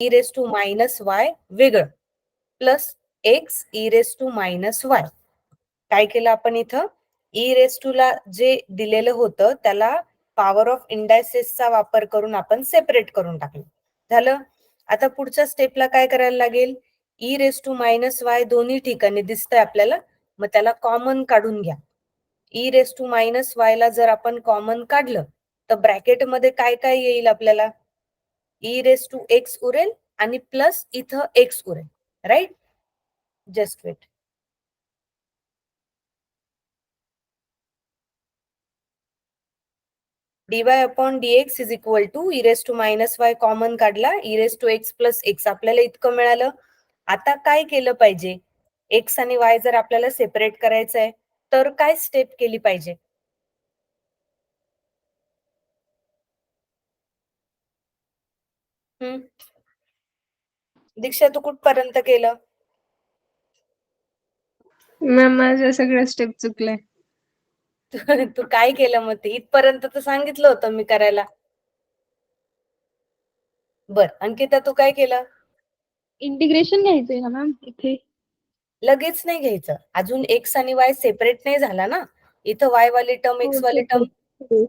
E raise to minus y वेगळं plus x e raise to minus y. काय केलं आपण इथं ई रेस टू ला जे दिलेलं होतं त्याला पॉवर ऑफ इंडायसेसचा वापर करून आपण सेपरेट करून टाकलं. झालं. आता पुढच्या स्टेपला काय करायला लागेल e raise to minus y दोन्ही ठिकाणी दिसतंय आपल्याला मग त्याला कॉमन काढून घ्या. E raise to minus y ला जर आपण कॉमन काढलं तर ब्रॅकेट मध्ये काय काय येईल आपल्याला ई रेस टू एक्स उरेल आणि प्लस इथं एक्स उरेल. Right. Just wait. dy upon dx is equal to e raise to minus y common काढला e raise to x plus x आपल्याला इतकं मिळालं. आता काय केलं पाहिजे एक्स आणि वाय जर आपल्याला सेपरेट करायचं आहे तर काय स्टेप केली पाहिजे. दीक्षा तू कुठपर्यंत केलं. मॅम माझ्या सगळ्या स्टेप चुकल्या. तू काय केलं मग ते इथपर्यंत तर सांगितलं होतं मी करायला. बर अंकिता तू काय केलं. इंटिग्रेशन घ्यायचंय ना मॅम इथे. लगेच नाही घ्यायचं अजून एक्स आणि वाय सेपरेट नाही झाला ना. इथं वाय वाली टर्म एक्स वाली टर्म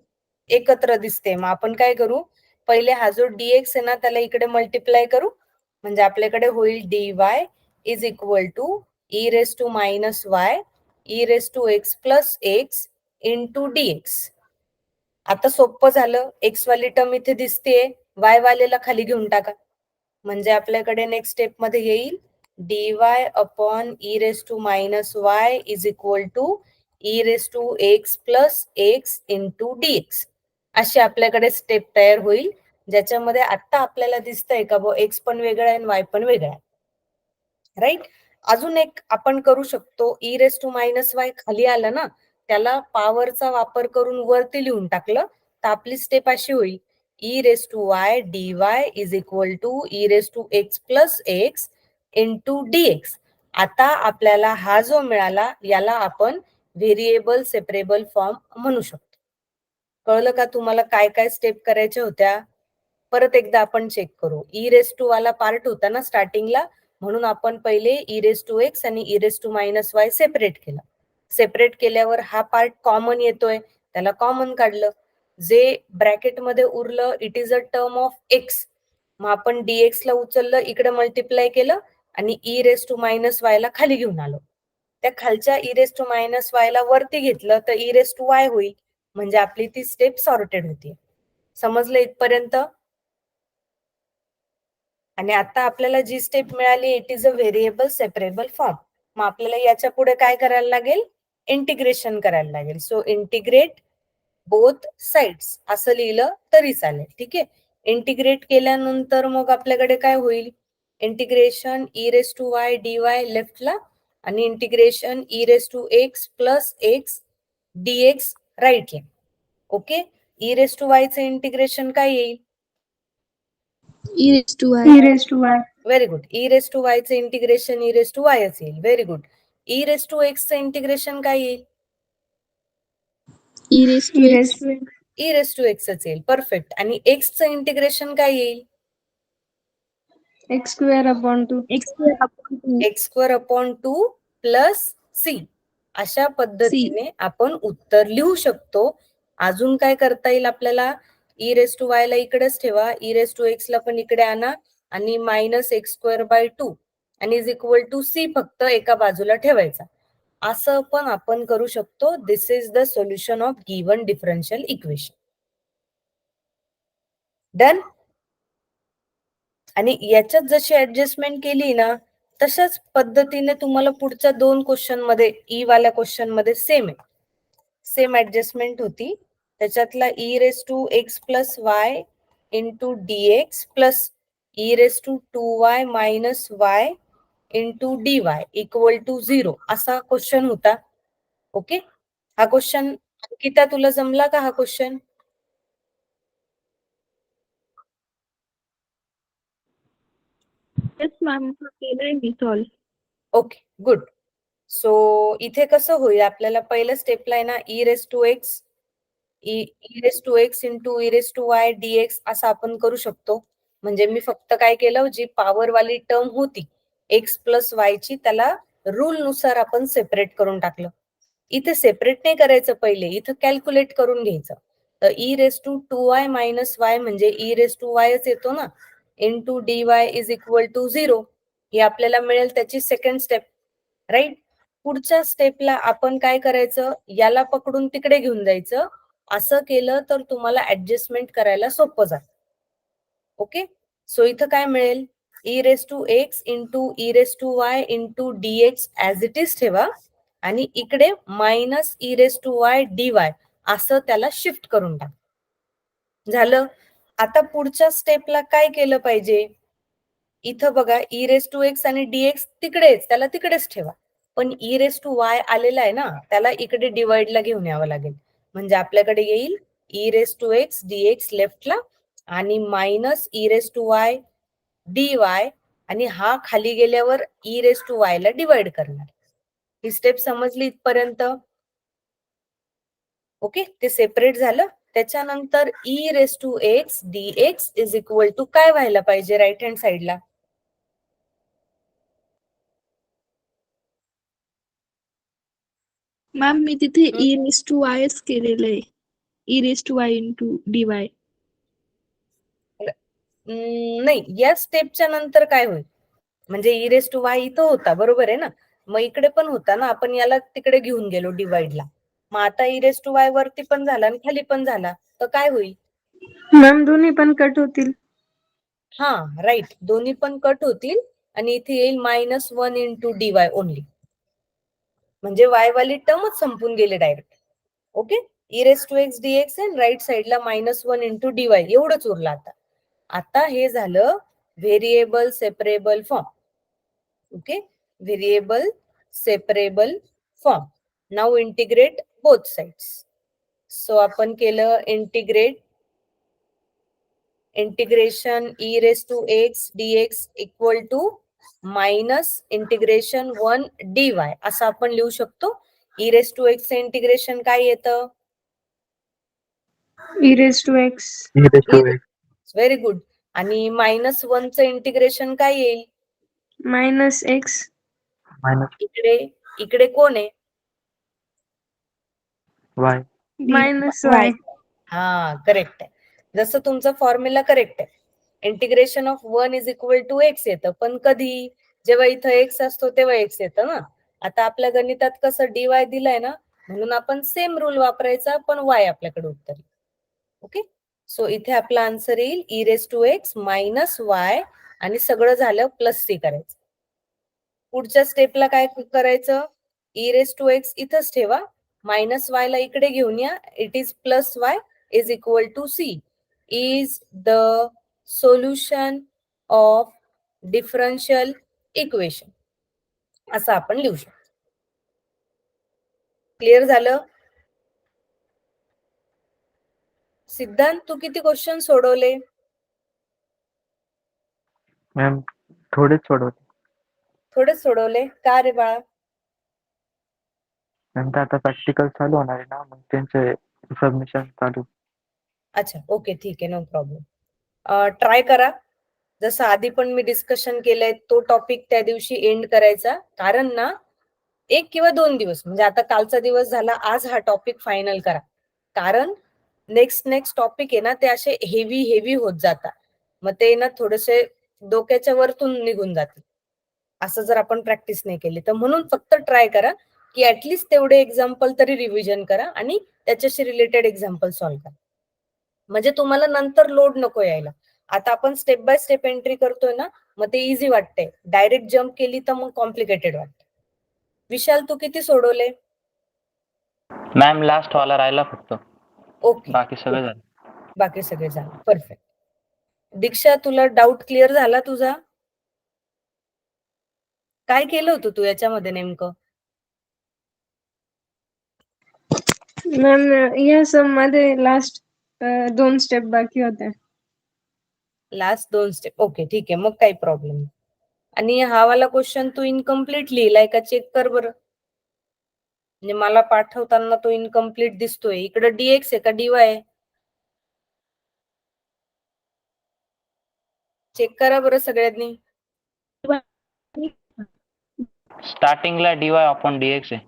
एकत्र दिसते. मग आपण काय करू पहिले हा जो डीएक्स आहे ना त्याला इकडे मल्टिप्लाय करू म्हणजे आपल्याकडे होईल dy is equal to e raise to minus y e raise to x plus x into dx. आता सोपं झालं एक्स वाली टर्म इथे दिसतेय वाय वालेला खाली घेऊन टाका म्हणजे आपल्याकडे नेक्स्ट स्टेप मध्ये येईल dy upon e raise to minus y is equal to e raise to x plus x into dx. अशी आपल्याकडे स्टेप तयार होईल ज्याच्यामध्ये आता आपल्याला दिसतंय का बो एक्स पण वेगळा आहे आणि वाय पण वेगळा आहे. राईट. अजून एक आपण करू शकतो e raise to minus y खाली आलं ना त्याला पॉवरचा वापर करून वरती लिहून टाकलं तर आपली स्टेप अशी होईल e raise to y d y is equal to e raise to x plus x into dx. आता आपल्याला हा जो मिळाला याला आपण व्हेरिएबल सेपरेबल फॉर्म म्हणू शकतो. कळलं का तुम्हाला काय काय स्टेप करायच्या होत्या. परत एकदा आपण चेक करू ई रेस टू वाला पार्ट होता ना स्टार्टिंगला म्हणून आपण पहिले ई रेस टू एक्स आणि e raise to minus y separate केला. सेपरेट केल्यावर हा पार्ट कॉमन येतोय त्याला कॉमन काढलं जे ब्रॅकेट मध्ये उरलं it is a term of x. मग आपण डीएक्स ला उचललं इकडे मल्टिप्लाय केलं आणि e raise to minus y ला खाली घेऊन आलो. त्या खालच्या e raise to minus y ला वरती घेतलं तर ई रेस टू वाय होईल म्हणजे आपली ती स्टेप सॉर्टेड होती. समजलं इथपर्यंत. आणि आता आपल्याला जी स्टेप मिळाली it is a variable separable form. मग आपल्याला याच्या पुढे काय करायला लागेल इंटिग्रेशन करायला लागेल. सो इंटिग्रेट बोथ साइड्स असं लिहिलं तरी चालेल. ठीक आहे. इंटिग्रेट केल्यानंतर मग आपल्याकडे काय होईल integration e raise to y d y लेफ्टला आणि integration e raise to x plus x dx राईटला. Okay. E raise to y चं इंटिग्रेशन काय येईल e raise to y. Very good. E raise to y चं integration e raise to वायच येईल. Very good. E raise to x चं integration काय येईल e raise to x. E raise to एक्सच येईल. परफेक्ट. आणि एक्स चं इंटिग्रेशन काय येईल x square upon 2. X square upon 2 plus C. अशा पद्धतीने आपण उत्तर लिहू शकतो. अजून काय करता येईल आपल्याला ई रेस टू वाय ला इकडेच ठेवा ई रेस टू एक्स ला पण इकडे आणा आणि मायनस एक्स स्क्वेअर बाय 2 आणि इज इक्वल टू सी फक्त एका बाजूला ठेवायचा. असं पण आपण करू शकतो. This is the solution of given differential equation. Done. आणि याच्यात जशी ऍडजस्टमेंट केली ना तशाच पद्धतीने तुम्हाला पुढच्या 2 क्वेश्चन मध्ये ई वाल्या क्वेश्चन मध्ये सेम आहे. सेम ऍडजस्टमेंट होती. त्याच्यातला e raise to x plus y into dx plus e raise to 2y minus y into d y equal to 0 असा क्वेश्चन होता. ओके. हा क्वेश्चन अंकिता तुला जमला का हा क्वेश्चन येस मॅम केलंय मी सॉल्व. Okay good. सो इथे कसं होईल आपल्याला पहिल्या स्टेपला आहे ना e raise to x e raise to x into e raise to y dx असं आपण करू शकतो. म्हणजे मी फक्त काय केलं, जी पॉवर वाली टर्म होती एक्स प्लस वायची, त्याला रूल नुसार आपण सेपरेट करून टाकलं. इथे सेपरेट नाही करायचं, पहिले इथं कॅल्क्युलेट करून घ्यायचं. तर e raise to 2y minus y म्हणजे ई रेस टू वायच येतो ना, into d y is equal to 0. ही आपल्याला मिळेल त्याची सेकंड स्टेप, राईट. पुढच्या स्टेपला आपण काय करायचं, याला पकडून तिकडे घेऊन जायचं. असं केलं तर तुम्हाला ऍडजस्टमेंट करायला सोपं जातं. ओके, सो इथं काय मिळेल, e raise to x into e raise to y into d x as it is ठेवा, आणि इकडे minus e raise to y d y असं त्याला शिफ्ट करून टाक. झालं. आता पुढच्या स्टेपला काय केलं पाहिजे, इथं बघा ई रेस टू एक्स आणि डीएक्स तिकडेच, त्याला तिकडेच ठेवा. पण ई रेस टू वाय आलेला आहे ना, त्याला इकडे डिवाइडला घेऊन यावं लागेल. म्हणजे आपल्याकडे येईल e raise to x dx लेफ्टला आणि minus e raise to y d y, आणि हा खाली गेल्यावर ई रेस टू वाय ला डिवाइड करणार. ही स्टेप समजली इथपर्यंत? ओके, ते सेपरेट झालं. त्याच्यानंतर e raise to x d x is equal to काय व्हायला पाहिजे राईट हँड साइडला? मॅम मी तिथे ई रेस टू वायच केलेलं आहे. E raise to y into d y. नाही, या स्टेपच्या नंतर काय होईल, म्हणजे ई रेस टू वाय इथं होता, बरोबर आहे ना, मग इकडे पण होता ना, आपण याला तिकडे घेऊन गेलो डिवाइडला. मग आता ई रेस टू वाय वरती पण झाला आणि खाली पण झाला, तर काय होईल? मॅम दोन्ही पण कट होतील. हा राईट, दोन्ही पण कट होतील आणि इथे येईल minus 1 into d y only. म्हणजे वाय वाली टर्मच संपून गेले direct. Okay, e raise to x d x आहे, राईट साइडला मायनस 1 इंटू डी वाय एवढंच उरलं. आता हे झालं variable separable form. Okay, variable separable form. Now integrate both sides. So आपण केलं integration e raise to x dx equal to minus integration 1 d y असं आपण लिहू शकतो. E raise to x integration काय येतं? E raise to x. Very good. आणि minus 1 चं इंटिग्रेशन काय येईल? Minus x. इकडे इकडे कोण आहे? वाय. Minus y. हा करेक्ट आहे. जसं तुमचा फॉर्म्युला करेक्ट आहे. Integration of 1 is equal to x येतं, पण कधी, जेव्हा इथं एक्स असतो तेव्हा एक्स येतं ना. आता आपल्या गणितात कसं डीवाय दिलाय ना, म्हणून आपण सेम रूल वापरायचा, पण वाय आपल्याकडे उत्तर. ओके, सो इथे आपला आन्सर येईल e raise to x minus y, आणि सगळं झालं प्लस सी करायचं. पुढच्या स्टेपला काय करायचं, ई रेस टू एक्स इथंच ठेवा, मायनस वाय ला इकडे घेऊन या, it is plus y is equal to C. Is the solution of differential equation असं आपण लिहू शकतो. क्लिअर झालं? सिद्धांत, तू किती क्वेश्चन सोडवले? मॅम थोडेच सोडवले. थोडेच सोडवले का रे बाळा? नंतर आता प्रॅक्टिकल चालू होणार आहे ना, मग त्यांचे सबमिशन चालू. अच्छा, ओके, ठीक आहे, नो प्रॉब्लेम. ट्राय करा, जसं आधी पण मी डिस्कशन केलंय, तो टॉपिक त्या दिवशी एंड करायचा. कारण ना 1 किंवा 2 दिवस, म्हणजे आता कालचा दिवस झाला, आज हा टॉपिक फायनल करा. कारण नेक्स्ट टॉपिक आहे ना, ते असे हेवी होत जातात, मग ते ना थोडेसे डोक्याच्या वरतून निघून जाते, असं जर आपण प्रॅक्टिस नाही केली तर. म्हणून फक्त ट्राय करा की ऍटलिस्ट तेवढे एक्झाम्पल तरी रिव्हिजन करा आणि त्याच्याशी रिलेटेड एक्झाम्पल सॉल्व्ह करा, म्हणजे तुम्हाला नंतर लोड नको यायला. आता आपण स्टेप बाय स्टेप एंट्री करतोय ना, मग ते इझी वाटते. डायरेक्ट जम्प केली तर मग कॉम्प्लिकेटेड वाटते. विशाल, तू किती सोडवले? मॅम लास्ट वाला राहिला फक्त, ओके, बाकी सगळं झालं. बाकी सगळे झालं, परफेक्ट. दीक्षा, तुला डाऊट क्लिअर झाला तुझा? काय केलं होतं तू याच्यामध्ये नेमकं? मॅम या सम मध्ये लास्ट 2 स्टेप बाकी होत्या. लास्ट 2 स्टेप, ओके, ठीक आहे, मग काही प्रॉब्लेम नाही. आणि हा वाला क्वेश्चन तू इनकम्प्लीट लिहिलाय का, चेक कर बरं. म्हणजे मला पाठवताना तो इनकम्प्लीट दिसतोय. इकडे डीएक्स आहे का डीवाय आहे? चेक करा बरं सगळ्यांनी. स्टार्टिंगला डीवाय अपॉन डीएक्स आहे.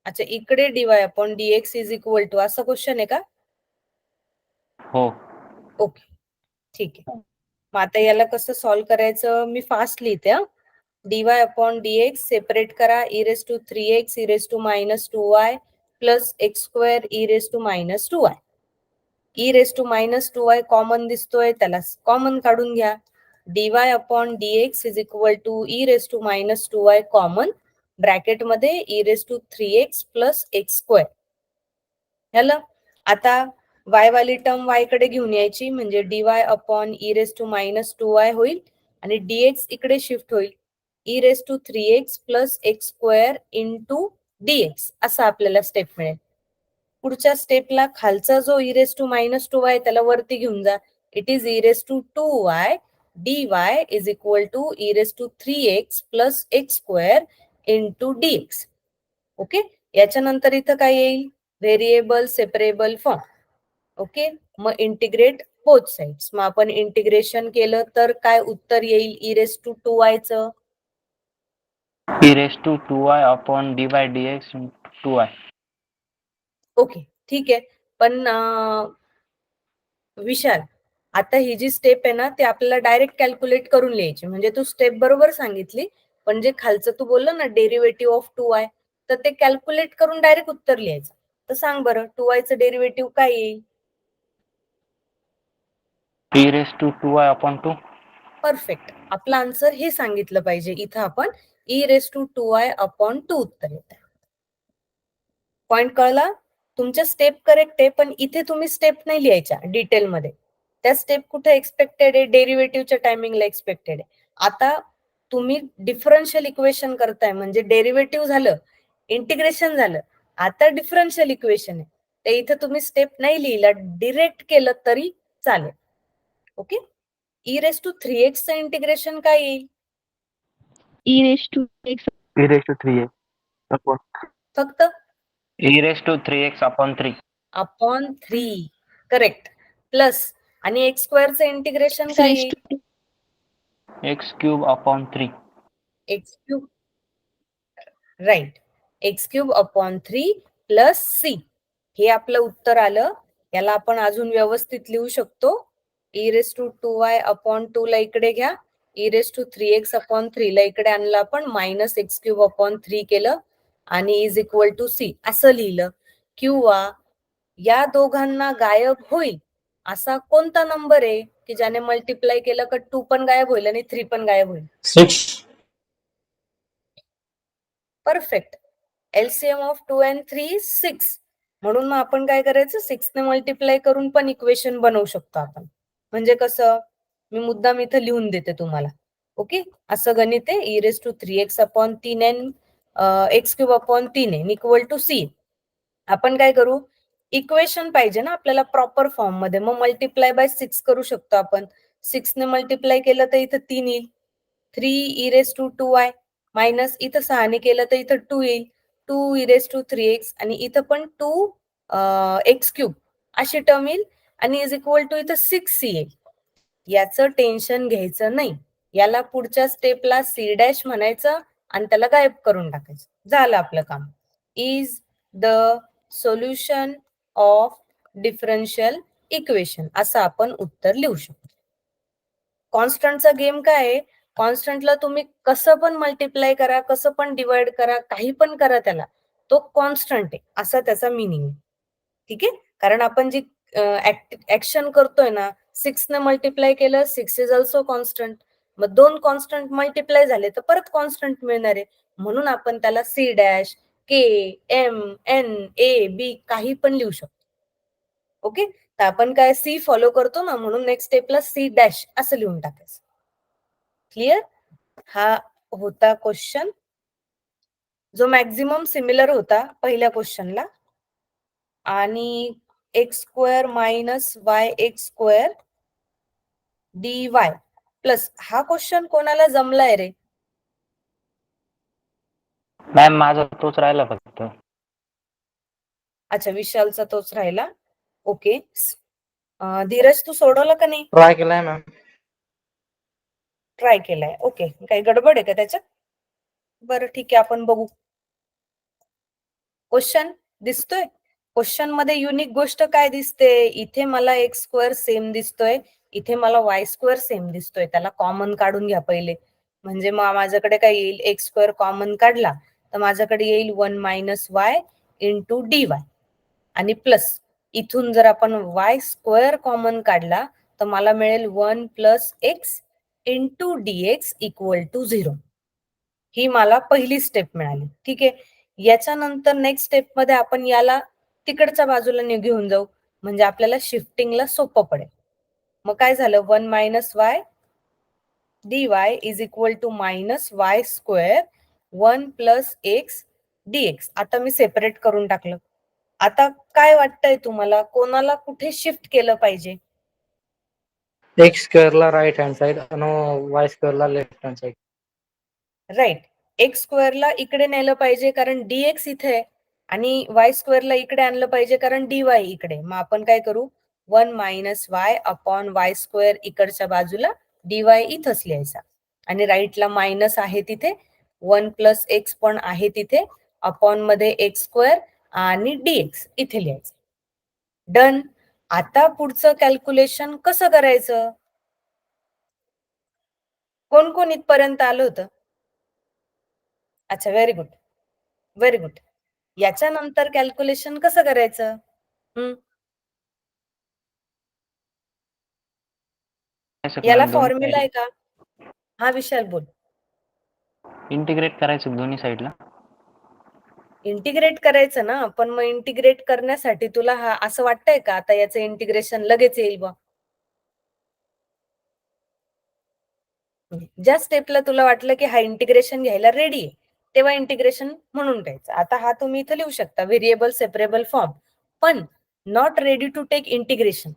अच्छा, इकडे dy upon dx is equal to असं क्वेश्चन आहे का? हो. ओके, ठीक आहे. मग आता याला कसं सॉल्व्ह करायचं, मी फास्ट लिहिते. डीवाय अपॉन डीएक्स सेपरेट करा, e raise to 3x e raise to minus 2y plus x square e raise to minus 2y. E raise to minus 2y common दिसतोय, त्याला कॉमन काढून घ्या. Dy upon dx is equal to e raise to minus 2y common, bracket मध्ये e raise to 3x plus x square. झालं. आता y वाली term y कडे घेऊन यायची, म्हणजे dy upon e raise to minus 2y होईल आणि dx इकडे शिफ्ट होईल, e raise to 3x plus x square into dx असं आपल्याला स्टेप मिळेल. पुढच्या स्टेपला खालचा जो E raise to minus 2y त्याला वरती घेऊन जा. It is e raise to 2y dy is equal to e raise to 3x plus x square into dx. Okay, याच्यानंतर इथं काय येईल, व्हेरिएबल सेपरेबल फॉर्म. ओके, मग इंटिग्रेट बोथ साइड्स. मग आपण इंटिग्रेशन केलं तर काय उत्तर येईल ई रेस टू 2y चं? E raise to 2y upon d by dx 2y. Okay, ठीक आहे. पण विशाल, आता ही जी स्टेप आहे ना ती आपल्याला डायरेक्ट कॅल्क्युलेट करून लिहायची. म्हणजे तू स्टेप बरोबर सांगितली, पण जे खालचं तू बोललं ना डेरिव्हेटिव्ह ऑफ 2y, तर ते कॅल्क्युलेट करून डायरेक्ट उत्तर लिहायचं. तर सांग बरं 2y चं डेरिव्हेटिव्ह काय येईल? E raise to 2y upon 2. Perfect, आपलं आन्सर हे सांगितलं पाहिजे. इथं आपण E raise to 2y upon 2 उत्तर येत आहे. पॉइंट कळला? तुमच्या स्टेप करेक्ट आहे, पण इथे तुम्ही स्टेप नाही लिहायच्या डिटेलमध्ये. त्या स्टेप कुठे एक्सपेक्टेड आहे, डेरिव्हेटिव्हच्या टायमिंगला एक्सपेक्टेड आहे. आता तुम्ही डिफरन्शियल इक्वेशन करताय, म्हणजे डेरिव्हेटिव्ह झालं, इंटिग्रेशन झालं, आता डिफरन्शियल इक्वेशन आहे. तर इथे तुम्ही स्टेप नाही लिहिला, डिरेक्ट केलं तरी चालेल. Okay, e raise to 3x चं इंटिग्रेशन काय येईल? E raise to x e raise to 3x upon फक्त e raise to 3x upon 3. Upon 3, correct. Plus आणि एक्स स्क्वेअरचं इंटिग्रेशन काय रेस येईल? To x cube upon 3. X cube, right, x cube upon 3 plus c. हे आपलं उत्तर आलं. याला आपण अजून व्यवस्थित लिहू शकतो. E raise to 2y upon 2 ला इकडे घ्या, e raise to 3x upon 3 ला इकडे आणलं आपण, मायनस एक्स क्यूब अपॉन 3 केलं आणि इज इक्वल टू सी असं लिहिलं. किंवा या दोघांना गायब होईल असा कोणता नंबर आहे की ज्याने मल्टिप्लाय केलं का 2 पण गायब होईल आणि 3 पण गायब होईल? 6. Perfect. LCM of 2 and 3 is 6. म्हणून मग आपण काय करायचं, 6 ने मल्टिप्लाय करून पण इक्वेशन बनवू शकतो आपण. म्हणजे कसं, मी मुद्दाम इथं लिहून देते तुम्हाला. ओके, असं गणित आहे. E raise to 3x upon 3 and x cube upon 3 आहे इक्वल टू सी. आपण काय करू, इक्वेशन पाहिजे ना आपल्याला प्रॉपर फॉर्म मध्ये, मग मल्टिप्लाय बाय 6 करू शकतो आपण. 6 ने मल्टिप्लाय केलं तर इथं 3 येईल, 3 E raise to 2y minus इथं 6 ने केलं तर इथं 2 येईल, 2 ई रेस टू 3x आणि इथं पण 2 एक्स क्यूब अशी टर्म येईल आणि इज इक्वल टू इथं 6 येईल. याचं टेन्शन घ्यायचं नाही. याला पुढच्या स्टेपला सी डॅश म्हणायचं आणि त्याला गायब करून टाकायचं. झालं आपलं काम. Is the solution of differential equation असं आपण उत्तर लिहू शकतो. कॉन्स्टंटचा गेम काय आहे, कॉन्स्टंटला तुम्ही कसं पण मल्टिप्लाय करा, कसं पण डिवाइड करा, काही पण करा, त्याला तो कॉन्स्टंट आहे असा त्याचा मिनिंग आहे. ठीक आहे, कारण आपण जी ऍक्शन करतोय ना, 6 ने मल्टिप्लाय केलं, 6 इज ऑल्सो कॉन्स्टंट. मग 2 कॉन्स्टंट मल्टिप्लाय झाले तर परत कॉन्स्टंट मिळणार आहे. म्हणून आपण त्याला सी डॅश, के, एम, एन, ए, बी काही पण लिहू शकतो. ओके, तर आपण काय सी फॉलो करतो ना, म्हणून नेक्स्ट स्टेपला सी डॅश असं लिहून टाकायचं. क्लिअर? हा होता क्वेश्चन जो मॅक्झिमम सिमिलर होता पहिल्या क्वेश्चनला. आणि x square minus Y x square d Y plus, हा क्वेश्चन कोणाला जमलाय रे? मॅम माझा तोच राहिला फक्त. अच्छा, विशालचा तोच राहिला. ओके, धीरज तू सोडवलं का नाही? ट्राय केलाय मॅम. ट्राय केलाय. ओके, काही गडबड आहे का त्याच्यात? बरं ठीक आहे, आपण बघू. क्वेश्चन दिसतोय? क्वेश्चन मध्ये युनिक गोष्ट काय दिसते? इथे मला एक्स स्क्वेअर सेम दिसतोय, इथे मला वाय स्क्वेअर सेम दिसतोय. त्याला कॉमन काढून घ्या पहिले. म्हणजे मग माझ्याकडे काय येईल? एक्स स्क्वेअर कॉमन काढला तर माझ्याकडे येईल 1 minus y into d y. आणि प्लस इथून जर आपण वाय स्क्वेअर कॉमन काढला तर मला मिळेल 1 plus x into d x equal to 0. ही मला पहिली स्टेप मिळाली. ठीक आहे, याच्यानंतर नेक्स्ट स्टेप मध्ये आपण याला तिकडच्या बाजूला घेऊन जाऊ, म्हणजे आपल्याला शिफ्टिंगला सोपं पडेल. मग काय झालं? 1 minus y dy is equal to minus y square 1 plus x dx. आता मी सेपरेट करून टाकलं. आता काय वाटतंय तुम्हाला, कोणाला कुठे शिफ्ट केलं पाहिजे? एक्स स्क्वेअरला राईट हँड साइड आणि वाय स्क्वेअरला left hand side. Right, x स्क्वेअरला इकडे नेलं पाहिजे कारण dx इथे आहे, आणि वाय स्क्वेअरला इकडे आणलं पाहिजे कारण dy इकडे. मग आपण काय करू? 1 minus Y upon y square इकडच्या बाजूला, dy इथंच लिहायचा. आणि राईटला मायनस आहे तिथे, 1 प्लस एक्स पण आहे तिथे, अपॉन मध्ये एक्स स्क्वेअर आणि dx इथे लिहायचं. डन. आता पुढचं कॅल्क्युलेशन कसं करायचं? कोण कोण इथपर्यंत आलं होतं? अच्छा, व्हेरी गुड, व्हेरी गुड. याच्यानंतर कॅल्क्युलेशन कसं करायचं? याला फॉर्म्युला आहे का? हा विशाल बोल. इंटिग्रेट करायचं दोन्ही साईडला. इंटिग्रेट करायचं ना, पण मग इंटिग्रेट करण्यासाठी तुला हा असं वाटतंय का आता याचं इंटिग्रेशन लगेच येईल बा? ज्या स्टेपला तुला वाटलं की हा इंटिग्रेशन घ्यायला रेडी आहे तेव्हा इंटिग्रेशन म्हणून घ्यायचं. आता हा तुम्ही इथं लिहू शकता व्हेरिएबल सेपरेबल फॉर्म, पण not ready to take integration.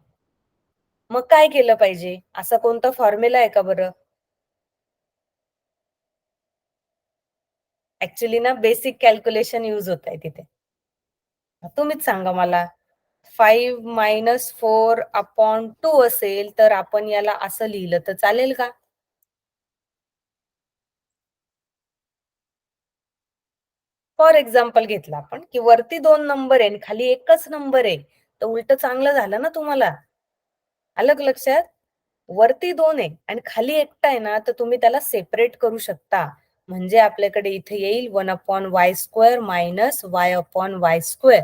मग काय केलं पाहिजे? असा कोणता फॉर्म्युला आहे का बरं? ऍक्च्युली ना बेसिक कॅल्क्युलेशन यूज होत आहे तिथे. तुम्हीच सांगा मला. 5 मायनस 4 अपॉन 2 असेल तर आपण याला असं लिहिलं तर चालेल का? फॉर एक्झाम्पल घेतला आपण की वरती 2 नंबर आहे आणि खाली एकच नंबर आहे, तर उलट चांगलं झालं ना तुम्हाला. आलं का लक्षात? वरती 2 आहे आणि खाली एकटा आहे ना, तर तुम्ही त्याला सेपरेट करू शकता. म्हणजे आपल्याकडे इथे येईल 1 upon y square minus Y upon y square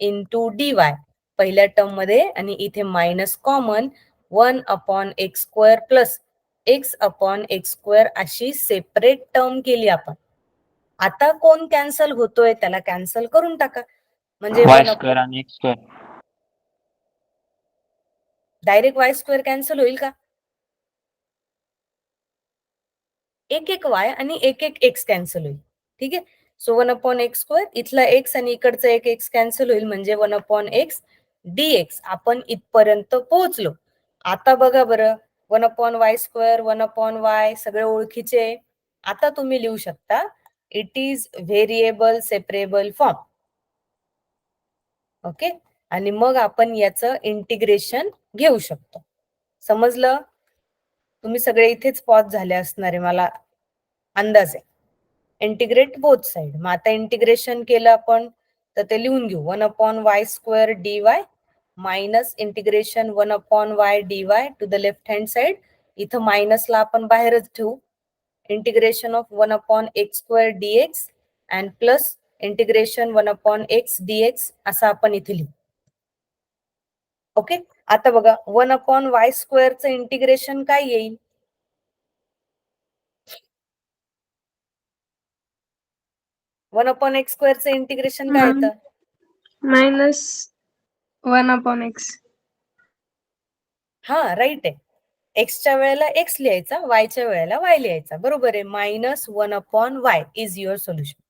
into d Y पहिल्या टर्म मध्ये, आणि इथे minus common 1 upon x square plus x upon x square अशी सेपरेट टर्म केली आपण. आता कोण कॅन्सल होतोय त्याला कॅन्सल करून टाका. म्हणजे वाय स्क्वेअर आणि x square. Direct Y square cancel होईल का? एक एक वाय आणि एक एक एक्स कॅन्सल होईल. ठीक आहे, सो 1 अपॉन एक्स स्क्वेअर, इथला एक्स आणि इकडचा एक एक्स कॅन्सल होईल, म्हणजे 1 अपॉन एक्स डीएक्स. आपण इथपर्यंत पोहोचलो. आता बघा बरं, 1 upon y square 1 upon Y सगळे ओळखीचे. आता तुम्ही लिहू शकता it is variable separable form. Okay, आणि मग आपण याचं इंटिग्रेशन घेऊ शकतो. समजलं? तुम्ही सगळे इथेच पॉज झाले असणारे मला अंदाज आहे. Integrate both side. मग आता इंटिग्रेशन केलं आपण तर ते लिहून घेऊ 1 upon y square d y minus integration 1 upon y d y to the left hand side. इथं मायनसला आपण बाहेरच ठेवू. Integration of 1 upon x square dx and plus integration 1 upon x dx असं आपण इथे लिहू. ओके, आता बघा 1 अपॉन वाय स्क्वेअरचं इंटिग्रेशन काय येईल? वन अपॉन एक्स स्क्वेअरचं इंटिग्रेशन काय येतं? Minus 1 upon x. हा राईट आहे. एक्सच्या वेळेला एक्स लिहायचा, वायच्या वेळेला वाय लिहायचा. बरोबर आहे. Minus 1 upon y is your solution.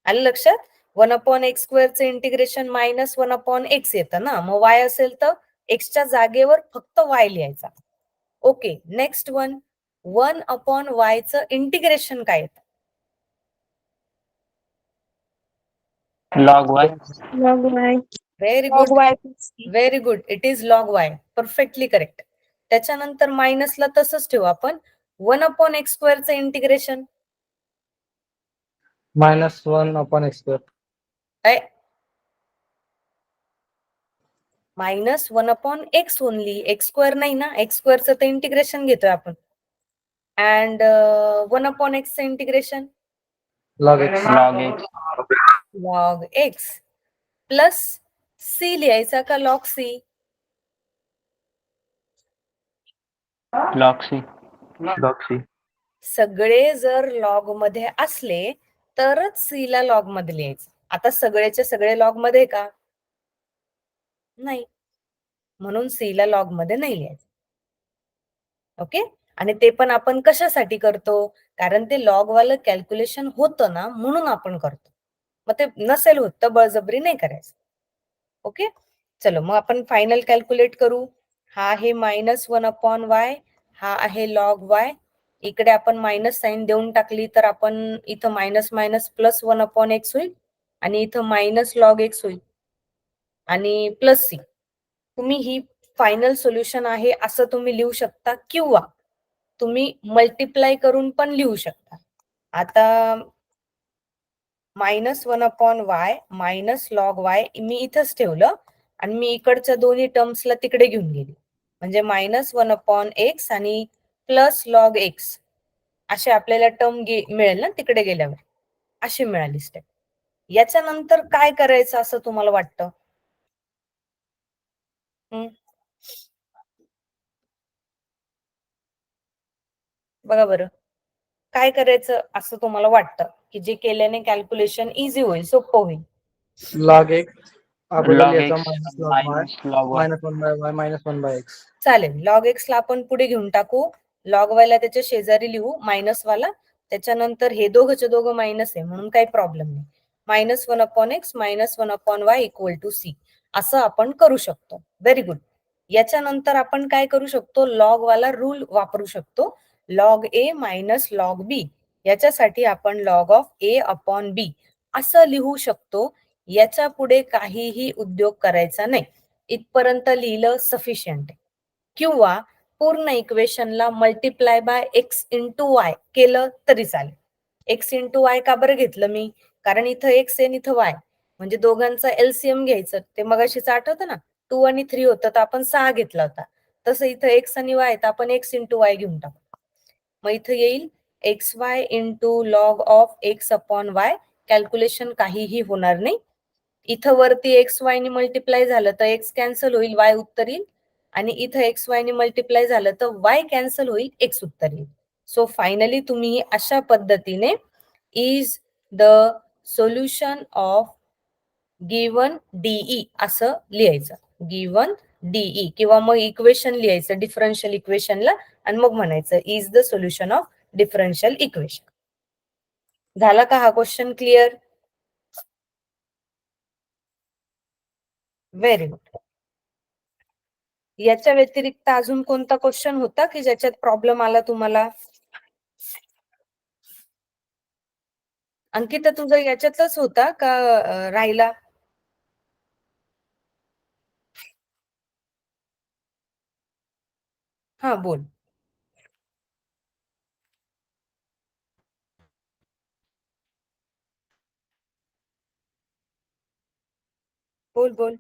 आलं लक्षात? 1 अपॉन एक्स स्क्वेअरचं इंटिग्रेशन मायनस 1 अपॉन एक्स येतं ना, मग वाय असेल तर एक्सच्या जागेवर फक्त वाय लिहायचा. ओके, नेक्स्ट वन, 1 अपॉन वायचं इंटिग्रेशन काय येतं? Log Y. Log Y. Very log good, Y. Very good. It is log Y. Perfectly correct. त्याच्यानंतर मायनसला तसंच ठेवू आपण. 1/x² चं इंटिग्रेशन -1/x². काय -1/x ओनली, x² नाही ना, x² चं तर इंटिग्रेशन घेतोय आपण. अँड 1/x चं integration log x. log x plus c लिहायचा का log c? log c. सगळे जर लॉग मध्ये असले तरच c ला लॉग मध्ये लिहायचं. आता सगळेचे सगळे लॉग मध्ये का? नाही, म्हणून c ला लॉग मध्ये नाही लिहायचं. ओके. आणि ते पण आपण कशासाठी करतो? कारण ते लॉग वालं कॅल्क्युलेशन होतं ना, म्हणून आपण करतो. मग ते नसेल होत तर बळजबरी नाही करायचं. ओके. चलो मग आपण फायनल कॅल्क्युलेट करू. हा आहे -1/y, हा आहे log y. इकडे आपण मायनस साइन देऊन टाकली तर आपण इथं मायनस मायनस प्लस 1/x होईल आणि इथं मायनस log x होईल आणि प्लस c. तुम्ही ही फायनल सोल्युशन आहे असं तुम्ही लिहू शकता किंवा तुम्ही मल्टिप्लाय करून पण लिहू शकता. आता -1/y मायनस log y मी इथंच ठेवलं आणि मी इकडच्या दोन्ही टर्म्सला तिकडे घेऊन गेली. म्हणजे -1/x आणि प्लस log x असे आपल्याला टर्म मिळेल ना तिकडे गेल्यावर. अशी मिळाली स्टेप. याच्यानंतर काय करायचं असं तुम्हाला वाटतं? बघा बरं, काय करायचं असं तुम्हाला वाटतं की जे केल्याने कॅल्क्युलेशन इझी होईल, सोपं होईल? log x अगोदर log लिहायचा x -log y, minus log y. -1/y -1/x. चालेल. log x ला आपण पुढे घेऊन टाकू. log y ला त्याच्या शेजारी लिहू मायनस वाला. त्याच्यानंतर हे दोघंचे दोघं मायनस आहे म्हणून काही प्रॉब्लेम नाही. -1/x -1/y = c असं आपण करू शकतो. Very good. याच्यानंतर आपण काय करू शकतो? लॉग वाला रूल वापरू शकतो. log a - log b. याच्यासाठी आपण log of a/b असं लिहू शकतो. याच्या पुढे काहीही उद्योग करायचा नाही. इथपर्यंत लिहिलं सफिशियंट आहे. किंवा पूर्ण इक्वेशनला multiply by x into y केलं तरी चालेल. x इंटू y का बरं घेतलं मी? कारण इथं x आहे आणि इथं y, म्हणजे दोघांचा LCM घ्यायचं. ते मगाशीच आठवतं ना, 2 आणि 3 होतं तर आपण 6 घेतला होता. तसं इथं x आणि y तर आपण x इंटू y घेऊन टाकू. मग इथं येईल xy into log of x/y. Calculation काहीही होणार नाही. इथं वरती xy ने मल्टिप्लाय झालं तर x कॅन्सल होईल, y उत्तर येईल. आणि इथं xy ने मल्टिप्लाय झालं तर y कॅन्सल होईल, x उत्तर येईल. सो फायनली तुम्ही अशा पद्धतीने is the solution of given DE असं लिहायचं. गिवन DE किंवा मग इक्वेशन लिहायचं डिफरन्शियल इक्वेशनला आणि मग म्हणायचं is the solution of differential equation. झाला का हा क्वेश्चन क्लिअर? Very good. याच्या व्यतिरिक्त अजून कोणता क्वेश्चन होता की ज्याच्यात प्रॉब्लेम आला तुम्हाला? अंकिता तुझा याच्यातच होता का राहिला? हा बोल. बोल बोल.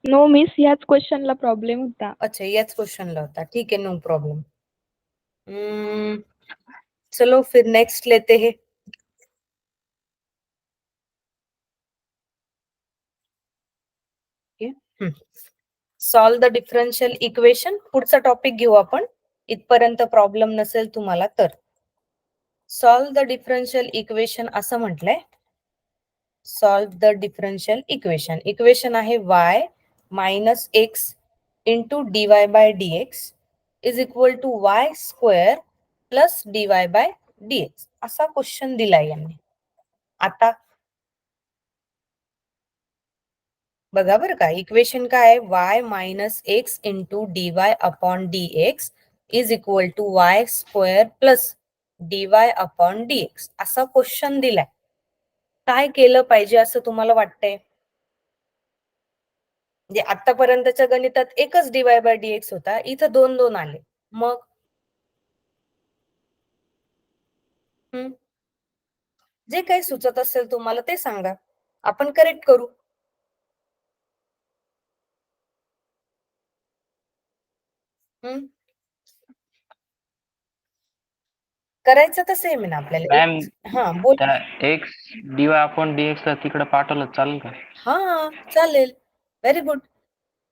नो मिस, याच क्वेश्चनला प्रॉब्लेम होता. अच्छा, याच क्वेश्चनला होता. ठीक है, नो प्रॉब्लम. चलो फिर नेक्स्ट लेते हैं. Solve the differential equation. पुढचा टॉपिक घेऊ आपण. इथपर्यंत प्रॉब्लेम नसेल तुम्हाला तर. सॉल्व द डिफरन्शियल इक्वेशन असं म्हटलंय. Solve the differential equation. Equation आहे y minus x into dy by dx is equal to y² plus dy by dx असा क्वेश्चन दिलाय यांनी. आता बघा बरं का, इक्वेशन काय आहे? y minus x into dy upon dx is equal to y² plus dy upon dx असा क्वेश्चन दिलाय. काय केलं पाहिजे असं तुम्हाला वाटतंय? म्हणजे आतापर्यंतच्या गणितात एकच डीवाय बाय डीएक्स होता, इथं 2 2 आले. मग जे काही सुचत असेल तुम्हाला ते सांगा, आपण करेक्ट करू. करायचं तर सेम आहे ना आपल्याला. मॅम हा बोल. त्या एक्स डीवाय अपॉन डीएक्स ला तिकडे पाठवलं चालेल का? हा चालेल, व्हेरी गुड.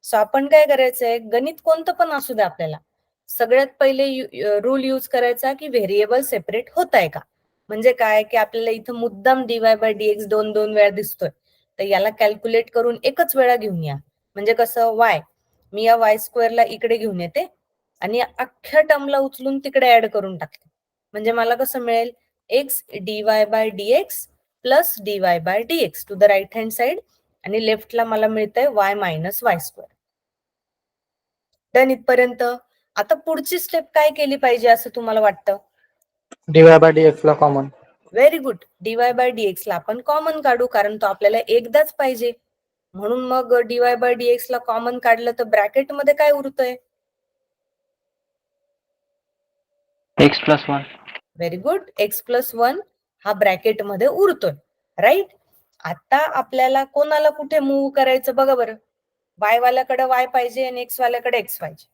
सो आपण काय करायचंय, गणित कोणतं पण असू दे आपल्याला, सगळ्यात पहिले रूल यूज करायचा की व्हेरिएबल सेपरेट होत आहे का. म्हणजे काय की आपल्याला इथं मुद्दाम डीवाय बाय डीएक्स 2 2 वेळा दिसतोय, तर याला कॅल्क्युलेट करून एकच वेळा घेऊन या. म्हणजे कसं, वाय मी या वाय स्क्वेअरला इकडे घेऊन येते आणि या अख्ख्या टर्मला उचलून तिकडे ऍड करून टाकते. म्हणजे मला कसं मिळेल, x dy by dx plus dy by dx to the right hand side, आणि लेफ्टला मला मिळतंय y minus y square. Done इथपर्यंत. आता पुढची स्टेप काय केली पाहिजे असं तुम्हाला वाटतं? डीवाय बाय डीएक्स ला common. Very good. Dy by dx ला आपण कॉमन काढू, कारण तो आपल्याला एकदाच पाहिजे. म्हणून मग डीवाय बाय डीएक्स ला कॉमन काढलं तर ब्रॅकेट मध्ये काय उरतंय? X plus 1. Very good. X plus 1 हा ब्रॅकेट मध्ये उरतोय, राईट. आता आपल्याला कोणाला कुठे मूव्ह करायचं बघा बरं. वाय वाल्याकडे वाय पाहिजे आणि एक्स वाल्याकडे एक्स पाहिजे.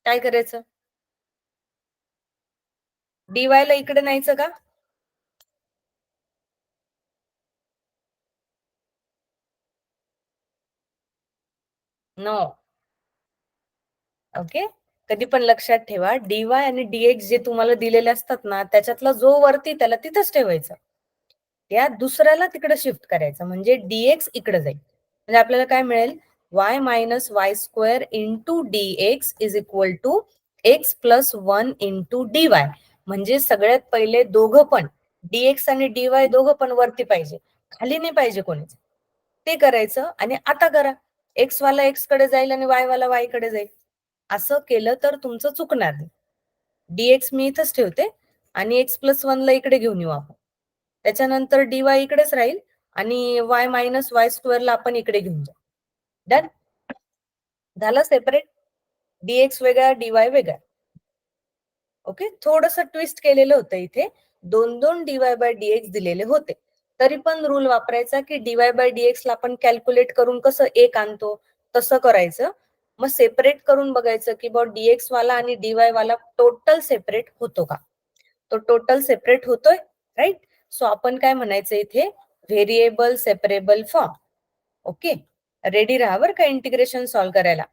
काय करायचं? डीवाय ला इकडे न्यायचं का? नो. ओके, कधी पण लक्षात ठेवा, डीवाय आणि डीएक्स जे तुम्हाला दिलेले असतात ना, त्याच्यातला जो वरती त्याला तिथंच ठेवायचं. त्या दुसऱ्याला तिकडे शिफ्ट करायचं, म्हणजे डीएक्स इकडे जाईल. म्हणजे आपल्याला काय मिळेल, y minus y square into dx is equal to x plus 1 into dy. म्हणजे सगळ्यात पहिले दोघं पण डीएक्स आणि डीवाय दोघं पण वरती पाहिजे, खाली नाही पाहिजे कोणीच. ते करायचं. आणि आता करा, एक्स वाला एक्स कडे जाईल आणि वाय वाला वाय कडे जाईल. असं केलं तर तुमचं चुकणार नाही. डीएक्स मी इथंच ठेवते आणि एक्स प्लस 1 ला इकडे घेऊन येऊ आपण. त्याच्यानंतर डीवाय इकडेच राहील आणि वाय मायनस वाय स्क्वेअरला आपण इकडे घेऊन जाऊ. डन झालं सेपरेट. डीएक्स वेगळा डीवाय वेगळा. ओके, थोडस ट्विस्ट केलेलं होतं इथे. 2 2 डीवाय बाय डीएक्स दिलेले होते, तरी पण रूल वापरायचा की डीवाय बाय डीएक्स ला आपण कॅल्क्युलेट करून कसं एक आणतो तसं करायचं. मग सेपरेट करून बघायचं की बॉ डीएक्स वाला आणि डीवाय वाला टोटल सेपरेट होतो का. तो टोटल सेपरेट होतोय, राईट. सो आपण काय म्हणायचं इथे, variable separable form. Okay, ready राहा बरं का इंटिग्रेशन सॉल्व्ह करायला.